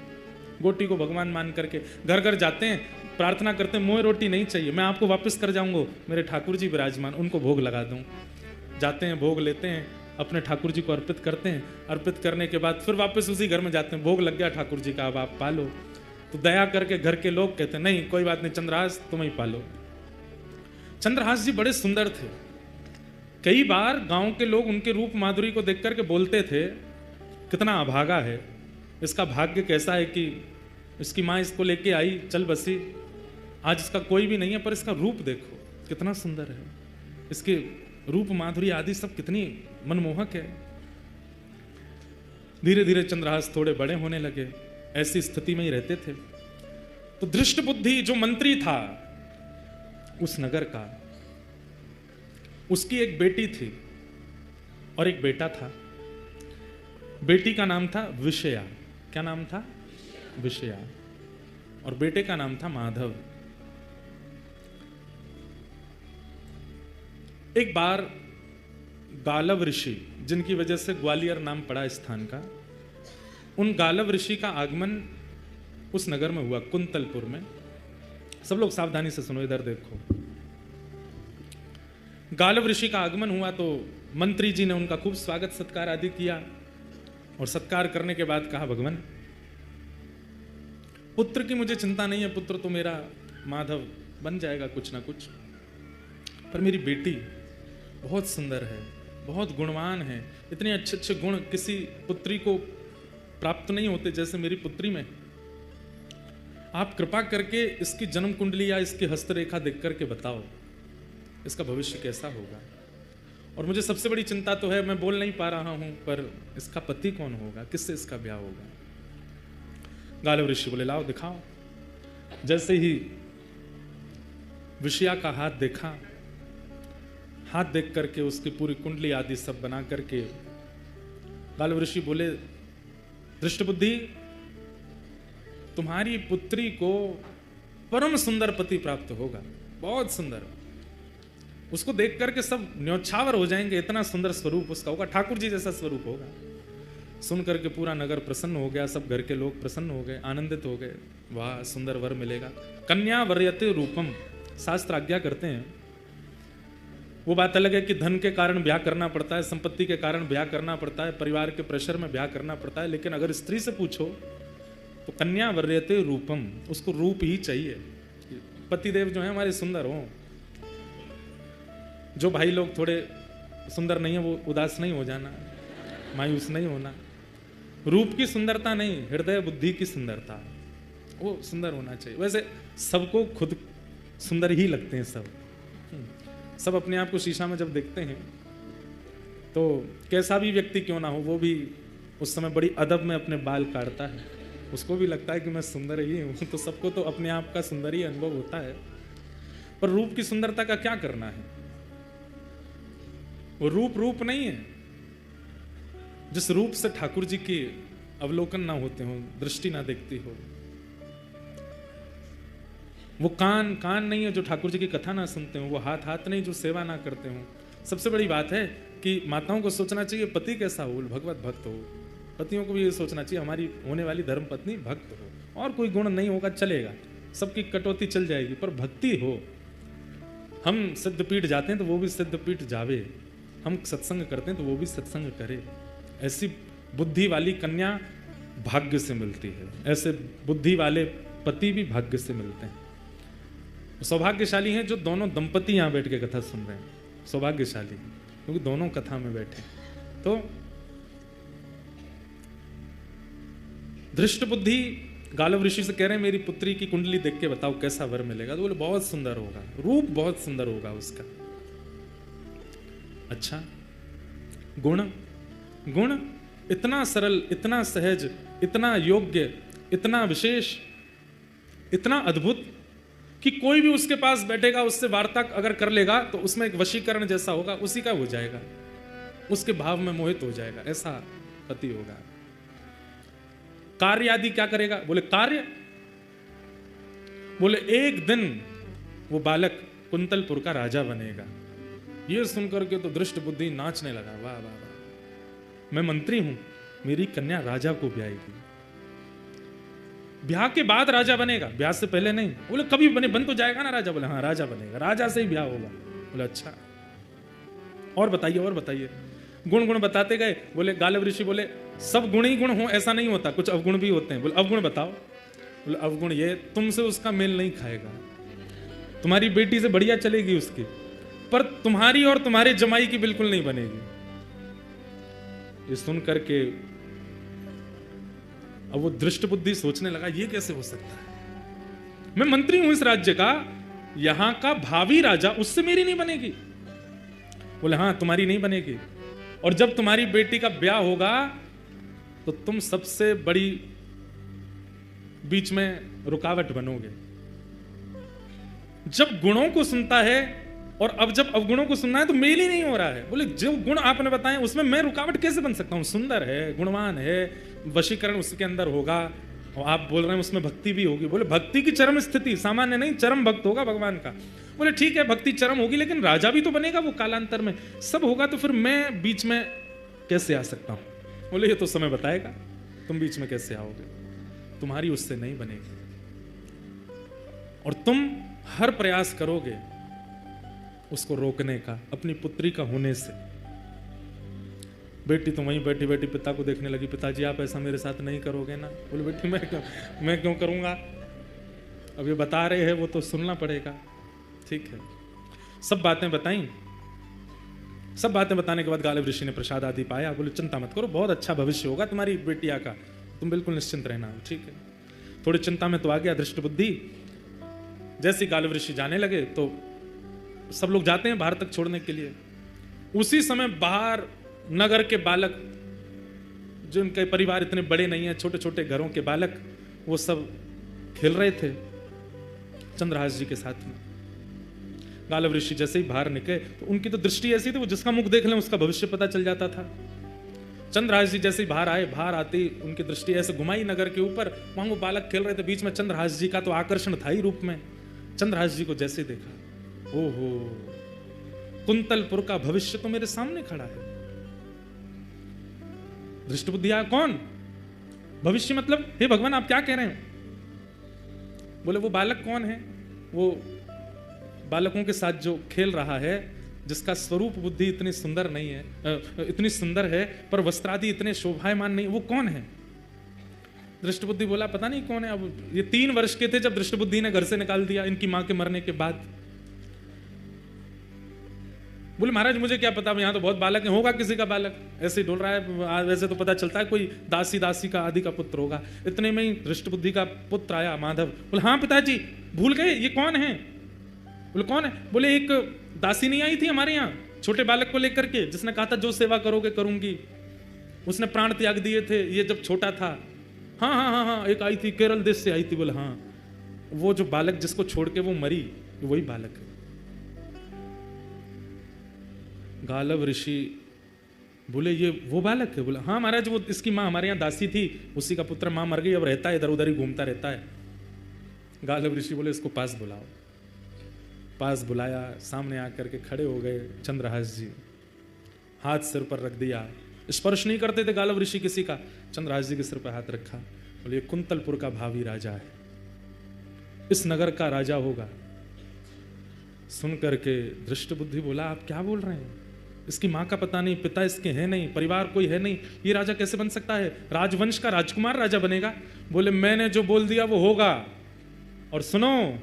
A: गोटी को भगवान मान करके घर घर जाते हैं, प्रार्थना करते हैं, मोए रोटी नहीं चाहिए, मैं आपको वापस कर जाऊंगा, मेरे ठाकुर जी विराजमान, उनको भोग लगा दूं। जाते हैं, भोग लेते हैं, अपने ठाकुर जी को अर्पित करते हैं, अर्पित करने के बाद फिर वापस उसी घर में जाते हैं, भोग लग गया ठाकुर जी का, अब आप पालो। तो दया करके घर के लोग कहते हैं नहीं कोई बात नहीं चंद्रहास तुम ही पालो। चंद्रहास जी बड़े सुंदर थे, कई बार गांव के लोग उनके रूप माधुरी को देख करके बोलते थे कितना अभागा है, इसका भाग्य कैसा है कि इसकी माँ इसको लेके आई चल बसी, आज इसका कोई भी नहीं है, पर इसका रूप देखो कितना सुंदर है, इसके रूप माधुरी आदि सब कितनी मनमोहक है। धीरे धीरे चंद्रहास थोड़े बड़े होने लगे, ऐसी स्थिति में ही रहते थे। तो दृष्ट बुद्धि जो मंत्री था उस नगर का, उसकी एक बेटी थी और एक बेटा था। बेटी का नाम था विषया, क्या नाम था? विषया। और बेटे का नाम था माधव। एक बार गालव ऋषि, जिनकी वजह से ग्वालियर नाम पड़ा स्थान का, उन गालव ऋषि का आगमन उस नगर में हुआ, कुंतलपुर में। सब लोग सावधानी से सुनो, इधर देखो। गालव ऋषि का आगमन हुआ तो मंत्री जी ने उनका खूब स्वागत सत्कार आदि किया, और सत्कार करने के बाद कहा भगवान पुत्र की मुझे चिंता नहीं है, पुत्र तो मेरा माधव बन जाएगा कुछ ना कुछ, पर मेरी बेटी बहुत सुंदर है, बहुत गुणवान है, इतने अच्छे अच्छे गुण किसी पुत्री को प्राप्त नहीं होते जैसे मेरी पुत्री में। आप कृपा करके इसकी जन्म कुंडली या इसकी हस्तरेखा देख करके बताओ इसका भविष्य कैसा होगा। और मुझे सबसे बड़ी चिंता तो है, मैं बोल नहीं पा रहा हूं, पर इसका पति कौन होगा, किससे इसका ब्याह होगा। गालव ऋषि बोले लाओ दिखाओ। जैसे ही विषया का हाथ देखा, हाथ देख करके उसकी पूरी कुंडली आदि सब बना करके गालव ऋषि बोले दृष्टबुद्धि, तुम्हारी पुत्री को परम सुंदर पति प्राप्त होगा, बहुत सुंदर। उसको देख करके सब न्योछावर हो जाएंगे, इतना सुंदर स्वरूप उसका होगा, ठाकुर जी जैसा स्वरूप होगा। सुन करके पूरा नगर प्रसन्न हो गया, सब घर के लोग प्रसन्न हो गए, आनंदित हो गए, वाह सुंदर वर मिलेगा। कन्या वर्यते रूपम, शास्त्र आज्ञा करते हैं। वो बात अलग है कि धन के कारण ब्याह करना पड़ता है, संपत्ति के कारण ब्याह करना पड़ता है, परिवार के प्रेशर में ब्याह करना पड़ता है, लेकिन अगर स्त्री से पूछो तो कन्या वर्यते रूपम, उसको रूप ही चाहिए। पतिदेव जो है हमारे सुंदर हो। जो भाई लोग थोड़े सुंदर नहीं है वो उदास नहीं हो जाना, मायूस नहीं होना। रूप की सुंदरता नहीं, हृदय बुद्धि की सुंदरता, वो सुंदर होना चाहिए। वैसे सबको खुद सुंदर ही लगते हैं, सब अपने आप को शीशा में जब देखते हैं तो कैसा भी व्यक्ति क्यों ना हो, वो भी उस समय बड़ी अदब में अपने बाल काटता है, उसको भी लगता है कि मैं सुंदर ही हूँ। तो सबको तो अपने आप का सुंदर ही अनुभव होता है, पर रूप की सुंदरता का क्या करना है। वो रूप रूप नहीं है। जिस रूप से ठाकुर जी की अवलोकन ना होते हो, दृष्टि ना देखती हो, वो कान कान नहीं है जो ठाकुर जी की कथा ना सुनते हो, वो हाथ हाथ नहीं जो सेवा ना करते हो। सबसे बड़ी बात है कि माताओं को सोचना चाहिए पति कैसा हो, भगवत भक्त हो। पतियों को भी ये सोचना चाहिए हमारी होने वाली धर्म पत्नी भक्त हो, और कोई गुण नहीं होगा चलेगा, सबकी कटौती चल जाएगी, पर भक्ति हो। हम सिद्धपीठ जाते हैं तो वो भी सिद्धपीठ जावे, हम सत्संग करते हैं तो वो भी सत्संग करे। ऐसी बुद्धि वाली कन्या भाग्य से मिलती है, ऐसे बुद्धि वाले पति भी भाग्य से मिलते हैं। सौभाग्यशाली हैं जो दोनों दंपति यहां बैठ के कथा सुन रहे हैं, सौभाग्यशाली क्योंकि दोनों कथा में बैठे। तो दृष्ट बुद्धि गालव ऋषि से कह रहे हैं मेरी पुत्री की कुंडली देख के बताओ कैसा वर मिलेगा। तो बोले बहुत सुंदर होगा, रूप बहुत सुंदर होगा उसका। अच्छा, गुण, गुण इतना सरल, इतना सहज, इतना योग्य, इतना विशेष, इतना अद्भुत कि कोई भी उसके पास बैठेगा, उससे वार्ता अगर कर लेगा तो उसमें एक वशीकरण जैसा होगा, उसी का हो जाएगा, उसके भाव में मोहित हो जाएगा, ऐसा पति होगा। कार्य आदि क्या करेगा? बोले कार्य, बोले एक दिन वो बालक कुंतलपुर का राजा बनेगा। ये सुनकर के तो दृष्ट बुद्धि नाचने लगा, वाह वाह वाह, मैं मंत्री हूं, मेरी कन्या राजा को ब्याहेगी। ब्याह के बाद राजा बनेगा, ब्याह से पहले नहीं। बोले कभी बन तो जाएगा ना राजा? बोले हाँ राजा बनेगा, राजा से ही ब्याह होगा। बोले अच्छा, और बताइए, और बताइए। गुण गुण बताते गए। बोले गालव ऋषि बोले सब गुण ही गुण हो ऐसा नहीं होता, कुछ अवगुण भी होते हैं। बोले अवगुण बताओ। बोले अवगुण ये, तुमसे उसका मेल नहीं खाएगा, तुम्हारी बेटी से बढ़िया चलेगी उसकी, पर तुम्हारी और तुम्हारे जमाई की बिल्कुल नहीं बनेगी। ये सुन करके अब वो दृष्ट बुद्धि सोचने लगा, ये कैसे हो सकता है? मैं मंत्री हूं इस राज्य का, यहां का भावी राजा, उससे मेरी नहीं बनेगी। बोले हाँ तुम्हारी नहीं बनेगी, और जब तुम्हारी बेटी का ब्याह होगा तो तुम सबसे बड़ी बीच में रुकावट बनोगे। जब गुणों को सुनता है और अब जब अवगुणों को सुनना है तो मेल ही नहीं हो रहा है। बोले जो गुण आपने बताए उसमें मैं रुकावट कैसे बन सकता हूं? सुंदर है, गुणवान है, वशीकरण उसके अंदर होगा, और आप बोल रहे हैं उसमें भक्ति भी होगी। बोले भक्ति की चरम स्थिति, सामान्य नहीं, चरम भक्त होगा भगवान का। बोले ठीक है भक्ति चरम होगी, लेकिन राजा भी तो बनेगा वो कालांतर में, सब होगा, तो फिर मैं बीच में कैसे आ सकता हूं? बोले ये तो समय बताएगा, तुम बीच में कैसे आओगे, तुम्हारी उससे नहीं बनेगी, और तुम हर प्रयास करोगे उसको रोकने का, अपनी पुत्री का होने से। बेटी तो वहीं बैठी बैठी पिता को देखने लगी, पिताजी आप ऐसा मेरे साथ नहीं करोगे ना? बोले बेटी मैं क्यों करूंगा, अब ये बता रहे हैं वो तो सुनना पड़ेगा। ठीक है, सब बातें बताई। सब बातें बताने के बाद गालिब ऋषि ने प्रसाद आदि पाया। बोले चिंता मत करो, बहुत अच्छा भविष्य होगा तुम्हारी बेटिया का, तुम बिल्कुल निश्चिंत रहना। ठीक है, थोड़ी चिंता में तो आ गया दृष्ट बुद्धि। जैसे गालिब ऋषि जाने लगे तो सब लोग जाते हैं बाहर तक छोड़ने के लिए। उसी समय बाहर नगर के बालक, जिनके परिवार इतने बड़े नहीं है, छोटे छोटे घरों के बालक, वो सब खेल रहे थे चंद्रहास जी के साथ में। गालिब ऋषि जैसे ही बाहर निकले तो उनकी तो दृष्टि ऐसी थी, वो जिसका मुख देख लें उसका भविष्य पता चल जाता था। चंद्रहास जी जैसे ही बाहर आए, बाहर आते ही उनकी दृष्टि ऐसे घुमाई नगर के ऊपर, वहां वो बालक खेल रहे थे, बीच में चंद्रहास जी का तो आकर्षण था ही रूप में। चंद्रहास जी को जैसे देखा, ओहो कुंतलपुर का भविष्य तो मेरे सामने खड़ा है। दृष्ट बुद्धि आया, कौन भविष्य मतलब? हे भगवान आप क्या कह रहे हैं? बोले वो बालक कौन है? वो बालकों के साथ जो खेल रहा है, जिसका स्वरूप बुद्धि इतनी सुंदर नहीं है, इतनी सुंदर है पर वस्त्रादि इतने शोभायमान नहीं, वो कौन है? दृष्ट बुद्धि बोला पता नहीं कौन है। अब ये 3 वर्ष के थे जब दृष्ट बुद्धि ने घर से निकाल दिया इनकी मां के मरने के बाद। बोले महाराज मुझे क्या पता, यहाँ तो बहुत बालक है, होगा किसी का बालक, ऐसे ही डोल रहा है, वैसे तो पता चलता है कोई दासी का आदि का पुत्र होगा। इतने में ही दृष्ट बुद्धि का पुत्र आया माधव। बोले हाँ पिताजी भूल गए, ये कौन है? बोले कौन है? बोले एक दासी नहीं आई थी हमारे यहाँ छोटे बालक को लेकर के, जिसने कहा था जो सेवा करोगे करूंगी, उसने प्राण त्याग दिए थे ये जब छोटा था। हाँ हाँ हाँ हाँ, एक आई थी, केरल देश से आई थी। बोले हाँ, वो जो बालक जिसको छोड़ के वो मरी, वही बालक है। गालव ऋषि बोले ये वो बालक है? बोला हाँ महाराज, वो इसकी माँ हमारे यहाँ दासी थी, उसी का पुत्र, माँ मर गई, अब रहता है इधर उधर ही घूमता रहता है। गालव ऋषि बोले इसको पास बुलाओ। पास बुलाया, सामने आकर के खड़े हो गए चंद्रहास जी, हाथ सिर पर रख दिया। स्पर्श नहीं करते थे गालव ऋषि किसी का, चंद्रहास जी के सिर पर हाथ रखा। बोले ये कुंतलपुर का भावी राजा है, इस नगर का राजा होगा। सुन करके दृष्ट बुद्धि बोला आप क्या बोल रहे हैं? इसकी माँ का पता नहीं, पिता इसके हैं नहीं, परिवार कोई है नहीं, ये राजा कैसे बन सकता है? राजवंश का राजकुमार राजा बनेगा? बोले मैंने जो बोल दिया वो होगा, और सुनो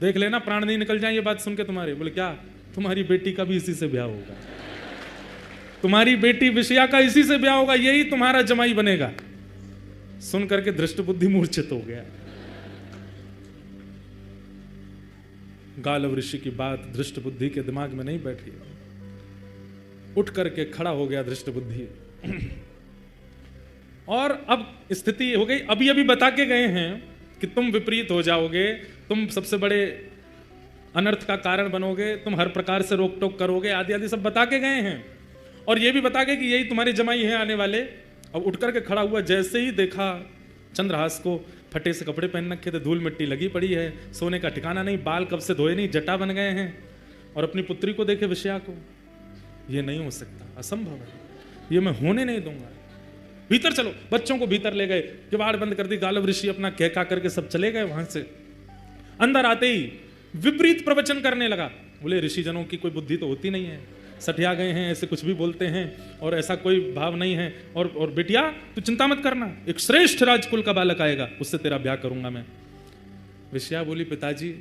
A: देख लेना प्राण नहीं निकल जाए ये बात सुन के तुम्हारे। बोले क्या? तुम्हारी बेटी का भी इसी से ब्याह होगा, तुम्हारी बेटी विषया का इसी से ब्याह होगा, यही तुम्हारा जमाई बनेगा। सुन करके दृष्ट बुद्धि मूर्छित हो गया। गालव ऋषि की बात धृष्ट बुद्धि के दिमाग में नहीं बैठी। उठ करके खड़ा हो गया धृष्ट बुद्धि और अब स्थिति हो गई, अभी अभी बता के गए हैं कि तुम विपरीत हो जाओगे, तुम सबसे बड़े अनर्थ का कारण बनोगे, तुम हर प्रकार से रोक टोक करोगे, आदि आदि सब बता के गए हैं। और ये भी बता के कि यही तुम्हारे जमाई है आने वाले। अब उठ करके खड़ा हुआ, जैसे ही देखा चंद्रहास को, फटे से कपड़े पहन रखे थे, धूल मिट्टी लगी पड़ी है, सोने का ठिकाना नहीं, बाल कब से धोए नहीं, जटा बन गए हैं। और अपनी पुत्री को देखे विषया को, ये नहीं हो सकता, असंभव है, ये मैं होने नहीं दूंगा। भीतर चलो, बच्चों को भीतर ले गए, किवाड़ बंद कर दी, गालव ऋषि अपना कहका करके सब चले गए वहां से। अंदर आते ही विपरीत प्रवचन करने लगा। बोले ऋषि जनों की कोई बुद्धि तो होती नहीं है, सठिया गए हैं, ऐसे कुछ भी बोलते हैं और ऐसा कोई भाव नहीं है। और बेटिया तू चिंता मत करना, एक श्रेष्ठ राजकुल का बालक आएगा, उससे तेरा ब्याह करूंगा मैं। विषया बोली पिताजी,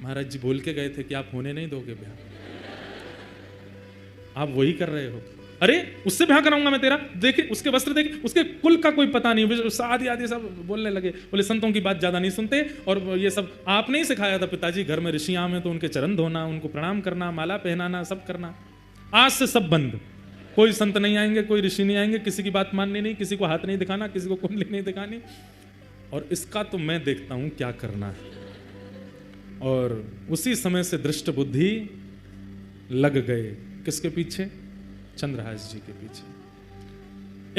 A: महाराज जी बोल के गए थे कि आप होने नहीं दोगे ब्याह, आप वही कर रहे हो। अरे उससे ब्याह कराऊंगा मैं तेरा, देखिए उसके वस्त्र देखिए, उसके कुल का कोई पता नहीं, आदि आदि सब बोलने लगे। बोले संतों की बात ज्यादा नहीं सुनते, और ये सब आपने ही सिखाया था पिताजी, घर में ऋषि आए तो उनके चरण धोना, उनको प्रणाम करना, माला पहनाना, सब करना। आज से सब बंद, कोई संत नहीं आएंगे, कोई ऋषि नहीं आएंगे, किसी की बात माननी नहीं, किसी को हाथ नहीं दिखाना, किसी को कुंडली नहीं दिखानी, और इसका तो मैं देखता हूं क्या करना है। और उसी समय से दृष्ट बुद्धि लग गए किसके पीछे? चंद्रहास जी के पीछे।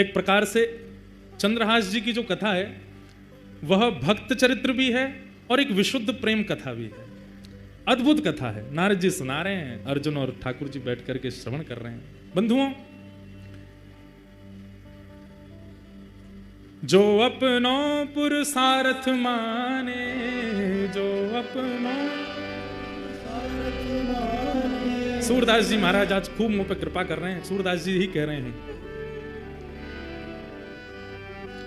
A: एक प्रकार से चंद्रहास जी की जो कथा है वह भक्त चरित्र भी है और एक विशुद्ध प्रेम कथा भी है। अद्भुत कथा है, नारद जी सुना रहे हैं, अर्जुन और ठाकुर जी बैठ करके श्रवण कर रहे हैं। बंधुओं, जो अपनों पुरुषार्थ माने, जो अपनों सूरदास जी महाराज आज खूब मुंह पे कृपा कर रहे हैं। सूरदास जी ही कह रहे हैं,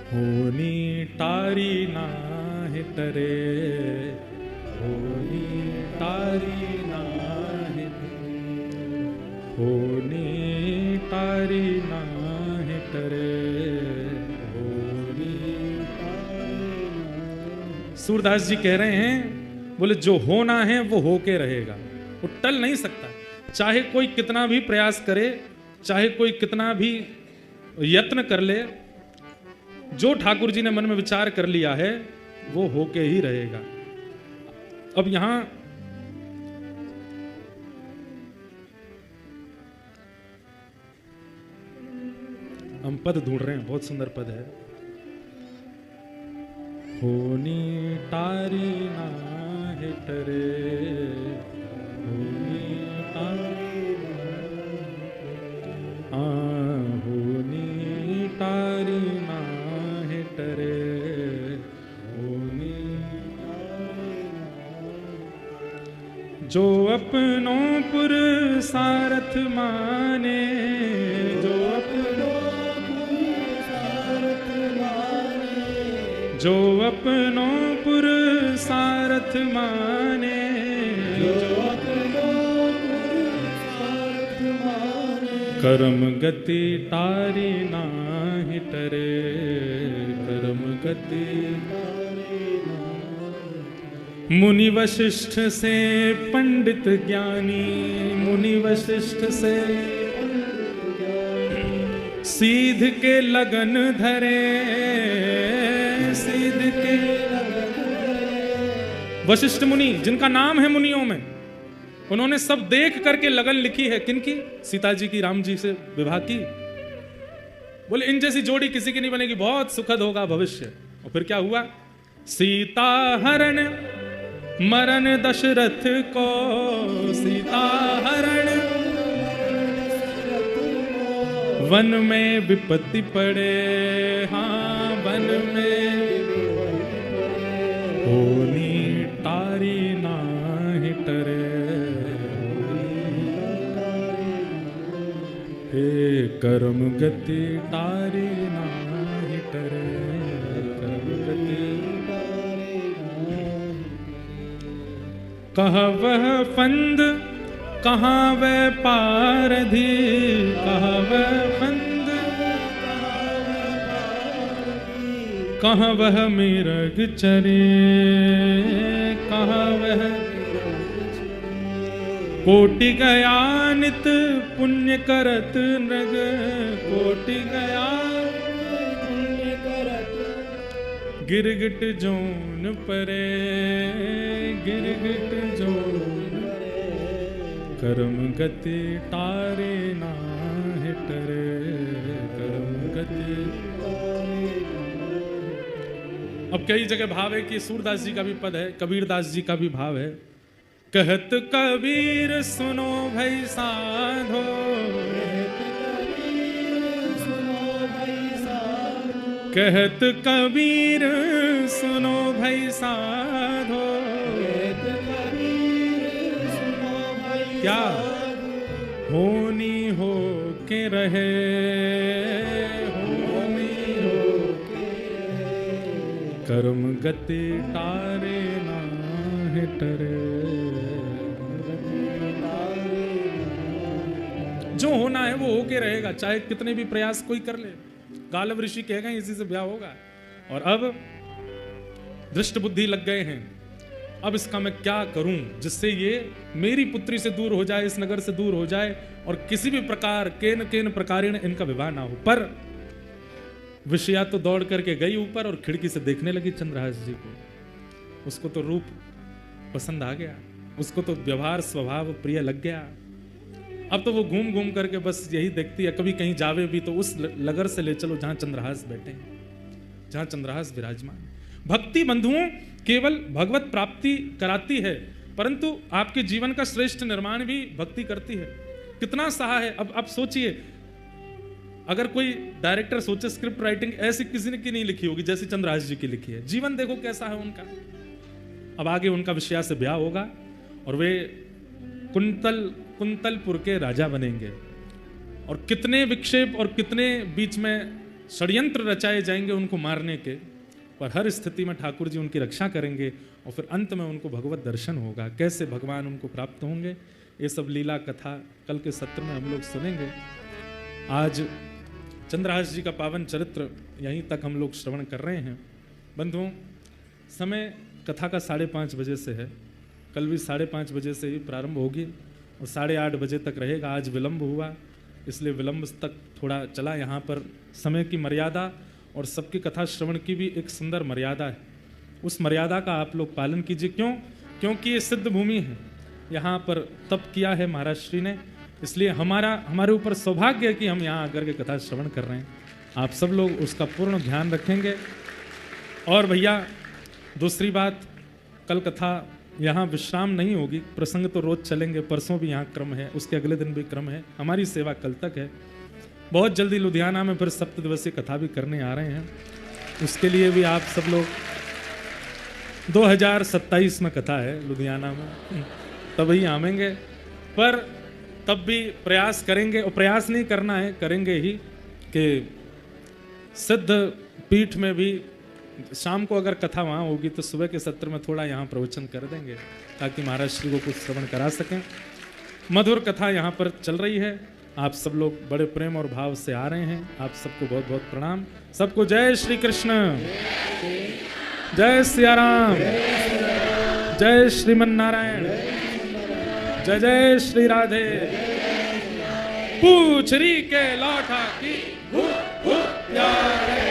A: होनी टारी नाहि टरे, होनी टारी नाहि, होनी टारी नाहि टरे, होनी टारी। सूरदास जी कह रहे हैं, बोले जो होना है वो होके रहेगा, वो टल नहीं सकता। चाहे कोई कितना भी प्रयास करे, चाहे कोई कितना भी यत्न कर ले, जो ठाकुर जी ने मन में विचार कर लिया है वो होके ही रहेगा। अब यहां हम पद ढूंढ रहे हैं, बहुत सुंदर पद है। होनी टारी नाहि टरे, होनी टारी नाहि टरे, होनी जो अपनों पुरुषार्थ माने, जो अपनों पुरुषार्थ माने, जो अपनों पुरुषार्थ माने, कर्म गति टारी नाहि टरे, कर्म गति टारी नाहि। मुनि वशिष्ठ से पंडित ज्ञानी, मुनि वशिष्ठ से सीध के लगन धरे, सीध के वशिष्ठ मुनि जिनका नाम है मुनियों में, उन्होंने सब देख करके लगन लिखी है। किनकी? सीता जी की, राम जी से विवाह की। बोले इन जैसी जोड़ी किसी की नहीं बनेगी, बहुत सुखद होगा भविष्य। और फिर क्या हुआ? सीता हरण मरण दशरथ को, सीता हरण वन में विपत्ति पड़े, हाँ वन में होनी टारी नाहि टरे, हे कर्म गति टारी नाहि टरे, कर्म गति कह वह फंद कहाँ वह पारधी, कहाँ वह फंद कहाँ वह मिरग चरे, कहाँ वह कोटि गया नित पुण्य करत नृग, कोटि गया पुण्य करत, गिरगिट जोन परे, गिरगिट जोन परे, कर्म गति तारे ना टरे, कर्म गति। अब कई जगह भाव है कि सूरदास जी का भी पद है, कबीरदास जी का भी भाव है। कहत कबीर सुनो भई साधो, कहत कबीर सुनो भई साधो, क्या होनी हो के रहे, होनी हो के रहे, कर्म गति तारे ना टरे। जो होना है वो होके रहेगा, चाहे कितने भी प्रयास कोई कर ले। गालव ऋषि कह गए इसी से ब्याह होगा, और अब दृष्ट बुद्धि लग गए हैं, अब इसका मैं क्या करूं जिससे ये मेरी पुत्री से दूर हो जाए, इस नगर से दूर हो जाए, और किसी भी प्रकार केन केन प्रकारेण इनका विवाह ना हो। पर विषया तो दौड़ करके गई ऊपर और खिड़की से देखने लगी चंद्रहास जी को। उसको तो रूप पसंद आ गया, उसको तो व्यवहार स्वभाव प्रिय लग गया। अब तो वो घूम घूम करके बस यही देखती है, कभी कहीं जावे भी तो उस नगर से ले चलो जहां चंद्रहास बैठे हैं, जहां चंद्रहास विराजमान। भक्ति बंधुओं केवल भगवत प्राप्ति कराती है, परंतु आपके जीवन का श्रेष्ठ निर्माण भी भक्ति करती है। कितना सहा है। अब आप सोचिए, अगर कोई डायरेक्टर सोचे स्क्रिप्ट राइटिंग ऐसी किसी ने की नहीं लिखी होगी जैसी चंद्रहास जी की लिखी है। जीवन देखो कैसा है उनका। अब आगे उनका विषया से ब्याह होगा और वे कुंतलपुर के राजा बनेंगे, और कितने विक्षेप और कितने बीच में षड्यंत्र रचाए जाएंगे उनको मारने के, पर हर स्थिति में ठाकुर जी उनकी रक्षा करेंगे और फिर अंत में उनको भगवत दर्शन होगा। कैसे भगवान उनको प्राप्त होंगे, ये सब लीला कथा कल के सत्र में हम लोग सुनेंगे। आज चंद्रहास जी का पावन चरित्र यहीं तक हम लोग श्रवण कर रहे हैं। बंधुओं, समय कथा का 5:30 बजे से है, कल भी 5:30 बजे से ही प्रारंभ होगी और 8:30 बजे तक रहेगा। आज विलंब हुआ, इसलिए विलंब तक थोड़ा चला। यहाँ पर समय की मर्यादा और सबकी कथा श्रवण की भी एक सुंदर मर्यादा है। उस मर्यादा का आप लोग पालन कीजिए। क्यों? क्योंकि ये सिद्ध भूमि है, यहाँ पर तप किया है महाराज श्री ने, इसलिए हमारे ऊपर सौभाग्य है कि हम यहाँ आकर के कथा श्रवण कर रहे हैं। आप सब लोग उसका पूर्ण ध्यान रखेंगे। और भैया दूसरी बात, कल कथा यहाँ विश्राम नहीं होगी, प्रसंग तो रोज चलेंगे, परसों भी यहाँ क्रम है, उसके अगले दिन भी क्रम है, हमारी सेवा कल तक है। बहुत जल्दी लुधियाना में फिर 7 दिवसीय कथा भी करने आ रहे हैं, उसके लिए भी आप सब लोग 2027 में कथा है लुधियाना में, तभी आवेंगे। पर तब भी प्रयास करेंगे, और प्रयास नहीं करना है, करेंगे ही कि सिद्ध पीठ में भी शाम को अगर कथा वहाँ होगी तो सुबह के सत्र में थोड़ा यहाँ प्रवचन कर देंगे ताकि महाराज श्री को कुछ श्रवण करा सकें। मधुर कथा यहाँ पर चल रही है, आप सब लोग बड़े प्रेम और भाव से आ रहे हैं। आप सबको बहुत बहुत प्रणाम। सबको जय श्री कृष्ण, जय सिया राम, जय श्रीमन नारायण, जय जय श्री राधे। पूछरी के लौटा की प्यारे